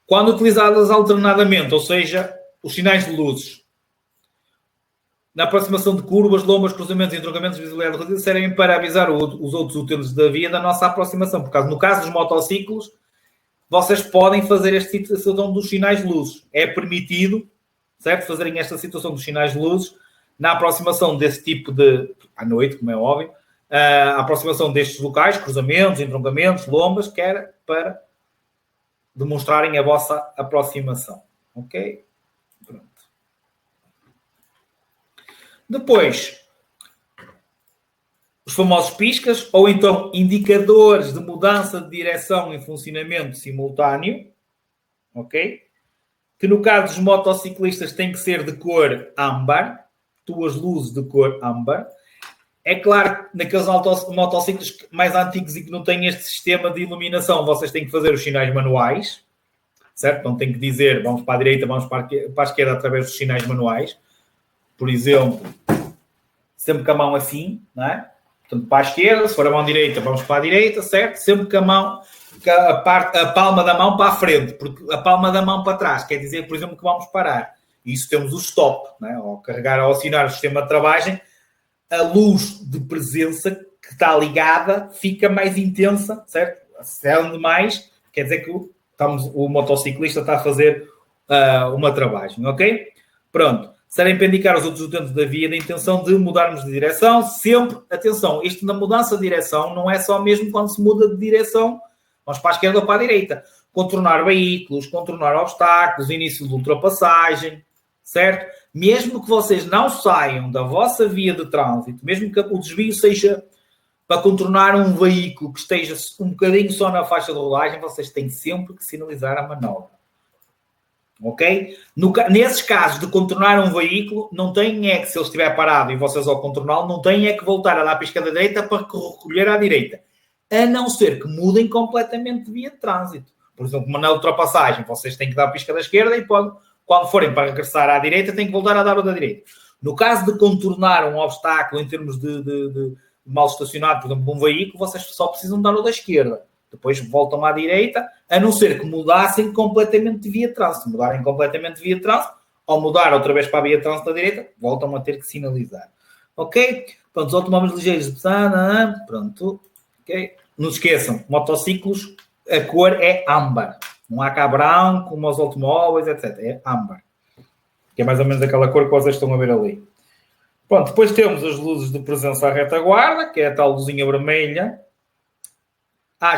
Quando utilizadas alternadamente, ou seja, os sinais de luzes, na aproximação de curvas, lombas, cruzamentos e entroncamentos de visibilidade reduzida, servem para avisar os outros utentes da via da nossa aproximação. Por causa, no caso dos motociclos, vocês podem fazer esta situação dos sinais de luzes. É permitido, certo? Fazerem esta situação dos sinais de luzes na aproximação desse tipo de... à noite, como é óbvio, a aproximação destes locais, cruzamentos, entroncamentos, lombas, que era para demonstrarem a vossa aproximação. Ok? Pronto. Depois, os famosos piscas, ou então indicadores de mudança de direção em funcionamento simultâneo, ok? Que no caso dos motociclistas tem que ser de cor âmbar, duas luzes de cor âmbar. É claro que naqueles motociclos mais antigos e que não têm este sistema de iluminação, vocês têm que fazer os sinais manuais, certo? Então tem que dizer, vamos para a direita, vamos para a esquerda através dos sinais manuais. Por exemplo, sempre com a mão assim, não é? Portanto, para a esquerda, se for a mão direita, vamos para a direita, certo? Sempre com a mão, a palma da mão para a frente, porque a palma da mão para trás quer dizer, por exemplo, que vamos parar. E isso temos o stop, não é? Ao carregar, ao acionar o sistema de travagem, a luz de presença que está ligada fica mais intensa, certo? Acende mais, quer dizer que o motociclista está a fazer uma travagem, ok? Pronto. Serem para indicar aos outros utentes da via da intenção de mudarmos de direção. Sempre, atenção, isto na mudança de direção não é só mesmo quando se muda de direção, vamos para a esquerda ou para a direita. Contornar veículos, contornar obstáculos, início de ultrapassagem, certo? Mesmo que vocês não saiam da vossa via de trânsito, mesmo que o desvio seja para contornar um veículo que esteja um bocadinho só na faixa de rodagem, vocês têm sempre que sinalizar a manobra. Ok? Nesses casos de contornar um veículo, não tem é que, se ele estiver parado e vocês ao contorná-lo, não tem é que voltar a dar a pisca da direita para recolher à direita. A não ser que mudem completamente de via de trânsito. Por exemplo, na ultrapassagem, vocês têm que dar a pisca da esquerda e quando forem para regressar à direita, têm que voltar a dar o da direita. No caso de contornar um obstáculo em termos de mal estacionado, por exemplo, um veículo, vocês só precisam dar o da esquerda. Depois voltam à direita, a não ser que mudassem completamente de via de trânsito. Se mudarem completamente de via de trânsito, ou mudar outra vez para a via de trânsito da direita, voltam a ter que sinalizar. Ok? Pronto, os automóveis ligeiros de pronto. Ok? Não se esqueçam, motociclos, a cor é âmbar. Não há cá branco, como os automóveis, etc. É âmbar. Que é mais ou menos aquela cor que vocês estão a ver ali. Pronto, depois temos as luzes de presença à retaguarda, que é a tal luzinha vermelha.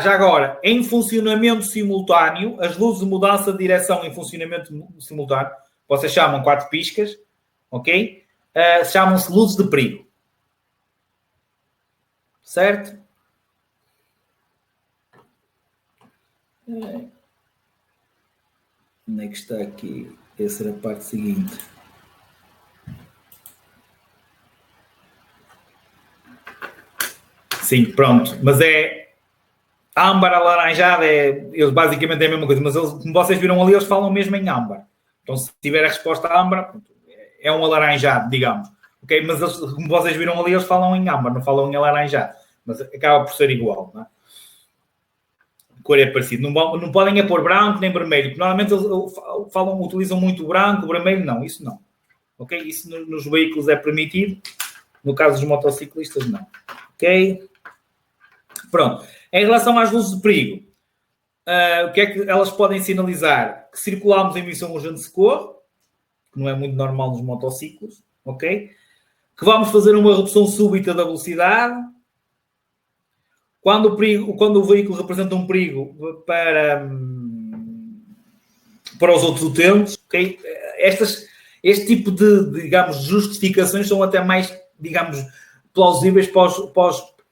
Já agora, em funcionamento simultâneo, as luzes de mudança de direção em funcionamento simultâneo, vocês chamam 4 piscas, ok? Chamam-se luzes de perigo. Certo? Onde é que está aqui? Essa era a parte seguinte. Sim, pronto. Mas a âmbar alaranjada eles basicamente é a mesma coisa, mas eles, como vocês viram ali, eles falam mesmo em âmbar. Então, se tiver a resposta âmbar, é um alaranjado, digamos. Ok? Mas eles, como vocês viram ali, eles falam em âmbar, não falam em alaranjado. Mas acaba por ser igual, não é? A cor é parecida. Não podem pôr branco nem vermelho, porque normalmente eles utilizam muito branco, vermelho não, isso não. Ok? Isso nos veículos é permitido, no caso dos motociclistas não. Ok? Pronto. Em relação às luzes de perigo, o que é que elas podem sinalizar? Que circulamos em missão urgente de socorro, que não é muito normal nos motociclos, ok? Que vamos fazer uma redução súbita da velocidade. Quando o veículo representa um perigo para os outros utentes, ok? Este tipo digamos, justificações são até mais, digamos, plausíveis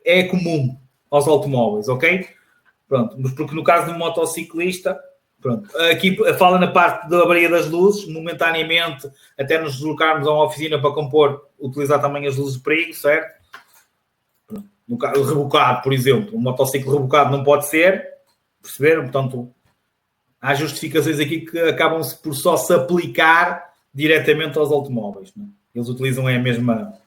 é comum aos automóveis, ok? Pronto, mas porque no caso do motociclista, pronto, aqui fala na parte da avaria das luzes, momentaneamente, até nos deslocarmos a uma oficina para compor, utilizar também as luzes de perigo, certo? Pronto. No caso, rebocado, por exemplo, um motociclo rebocado não pode ser, perceberam? Portanto, há justificações aqui que acabam-se por só se aplicar diretamente aos automóveis. Não é? Eles utilizam a mesma...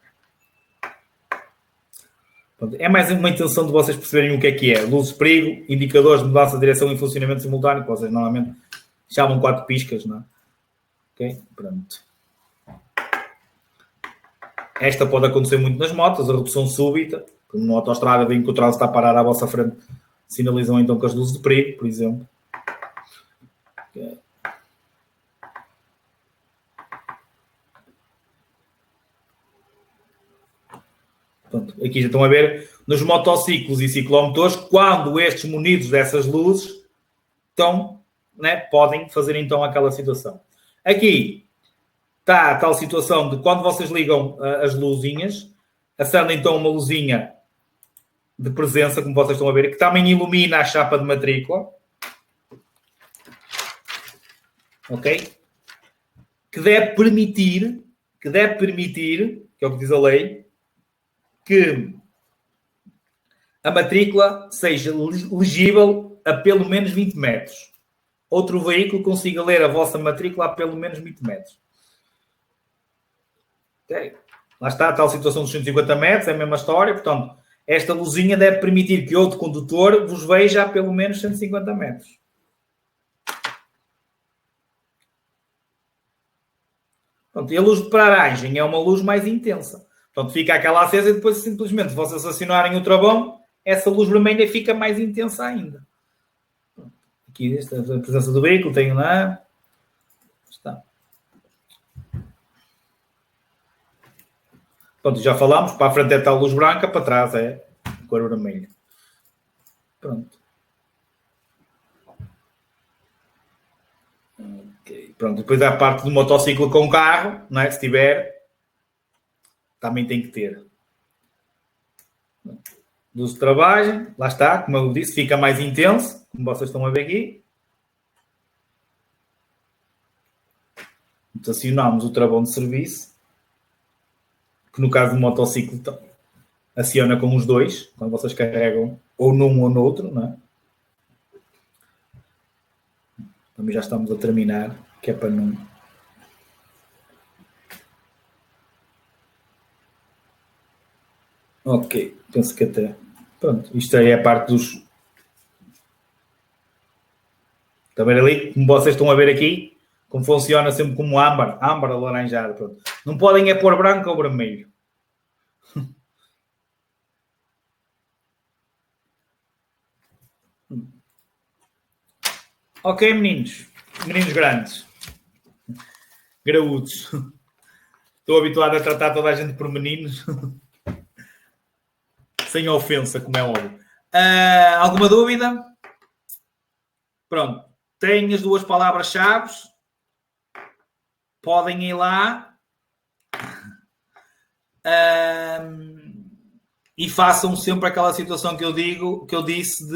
É mais uma intenção de vocês perceberem o que é. Luzes de perigo, indicadores de mudança de direção e funcionamento simultâneo, que vocês normalmente chamam 4 piscas, não é? Ok? Pronto. Esta pode acontecer muito nas motos, a redução súbita, como na autoestrada, veem que o trânsito está a parar à vossa frente, sinalizam então com as luzes de perigo, por exemplo. Ok. Portanto, aqui já estão a ver, nos motociclos e ciclomotores, quando estes munidos dessas luzes estão, né, podem fazer então aquela situação. Aqui está a tal situação de quando vocês ligam as luzinhas, acende então uma luzinha de presença, como vocês estão a ver, que também ilumina a chapa de matrícula. Ok? Que deve permitir, que é o que diz a lei, que a matrícula seja legível a pelo menos 20 metros. Outro veículo consiga ler a vossa matrícula a pelo menos 20 metros. Okay. Lá está a tal situação dos 150 metros, é a mesma história. Portanto, esta luzinha deve permitir que outro condutor vos veja a pelo menos 150 metros. Pronto, e a luz de paragem é uma luz mais intensa. Portanto, fica aquela acesa e depois, simplesmente, se vocês acionarem o travão, essa luz vermelha fica mais intensa ainda. Aqui, esta é a presença do veículo, tenho lá. Está. Pronto, já falámos. Para a frente é tal luz branca, para trás é cor vermelha. Pronto. Okay. Pronto, depois há a parte do motociclo com carro, não é? Se tiver, também tem que ter. Luz de travagem, lá está, como eu disse, fica mais intenso, como vocês estão a ver aqui. Então, acionamos o travão de serviço, que no caso do motociclo aciona com os dois, quando vocês carregam ou num ou no outro, não é? Também já estamos a terminar, que é para não... Ok, penso que até... Pronto, isto aí é a parte dos... Está a ver ali? Como vocês estão a ver aqui, como funciona sempre como âmbar alaranjado. Pronto. Não podem é pôr branco ou vermelho. Ok, meninos grandes, graúdos. Estou habituado a tratar toda a gente por meninos. Sem ofensa, como é óbvio. Alguma dúvida? Pronto. Tem as duas palavras-chave. Podem ir lá. E façam sempre aquela situação que eu disse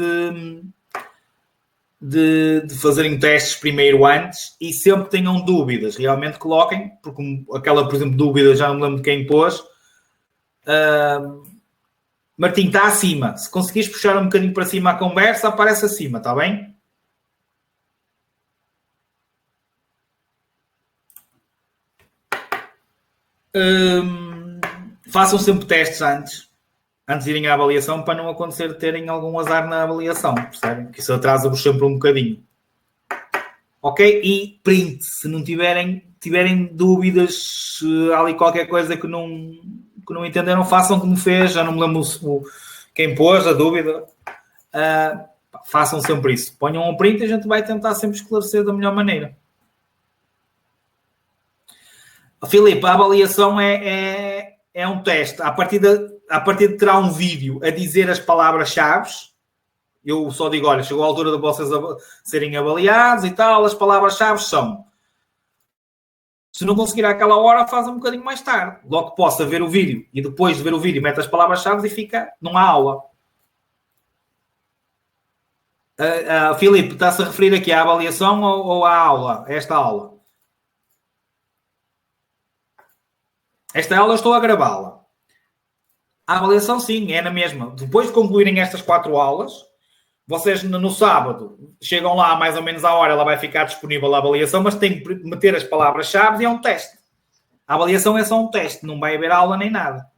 de fazerem testes primeiro antes e sempre tenham dúvidas. Realmente coloquem, porque aquela, por exemplo, dúvida, já não me lembro de quem pôs. Martim, está acima. Se conseguires puxar um bocadinho para cima a conversa, aparece acima, está bem? Façam sempre testes antes de irem à avaliação, para não acontecer de terem algum azar na avaliação, percebem? Que isso atrasa-vos sempre um bocadinho. Ok? E print, se não tiverem dúvidas, há ali qualquer coisa que não entenderam, façam como fez, já não me lembro quem pôs a dúvida. Façam sempre isso. Ponham um print e a gente vai tentar sempre esclarecer da melhor maneira. Filipe, a avaliação é um teste. A partir de terá um vídeo a dizer as palavras-chave, Eu só digo, olha, chegou a altura de vocês serem avaliados e tal, as palavras-chave são... Se não conseguir àquela hora, faz um bocadinho mais tarde. Logo que possa ver o vídeo e depois de ver o vídeo mete as palavras-chave e fica numa aula. Filipe, está-se a referir aqui à avaliação ou à aula? Esta aula? Esta aula eu estou a gravá-la. A avaliação, sim, é na mesma. Depois de concluírem estas 4 aulas, vocês no sábado chegam lá mais ou menos à hora, ela vai ficar disponível a avaliação, mas tem que meter as palavras-chave e é um teste. A avaliação é só um teste, não vai haver aula nem nada.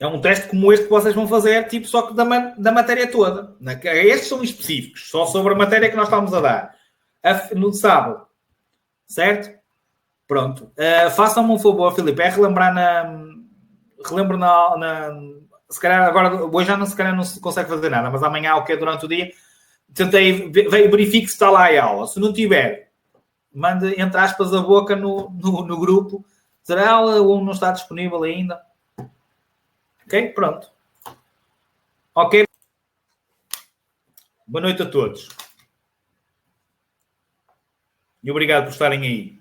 É um teste como este que vocês vão fazer, tipo, só que da matéria toda. Estes são específicos, só sobre a matéria que nós estamos a dar. No sábado. Certo? Pronto. Façam-me um favor, Filipe, é relembrar relembro se calhar agora, hoje já se calhar não se consegue fazer nada, mas amanhã, ok, durante o dia, tentei, verifique se está lá a aula. Se não tiver, mande, entre aspas, a boca no grupo. Será a aula ou não está disponível ainda? Ok? Pronto. Ok? Boa noite a todos. E obrigado por estarem aí.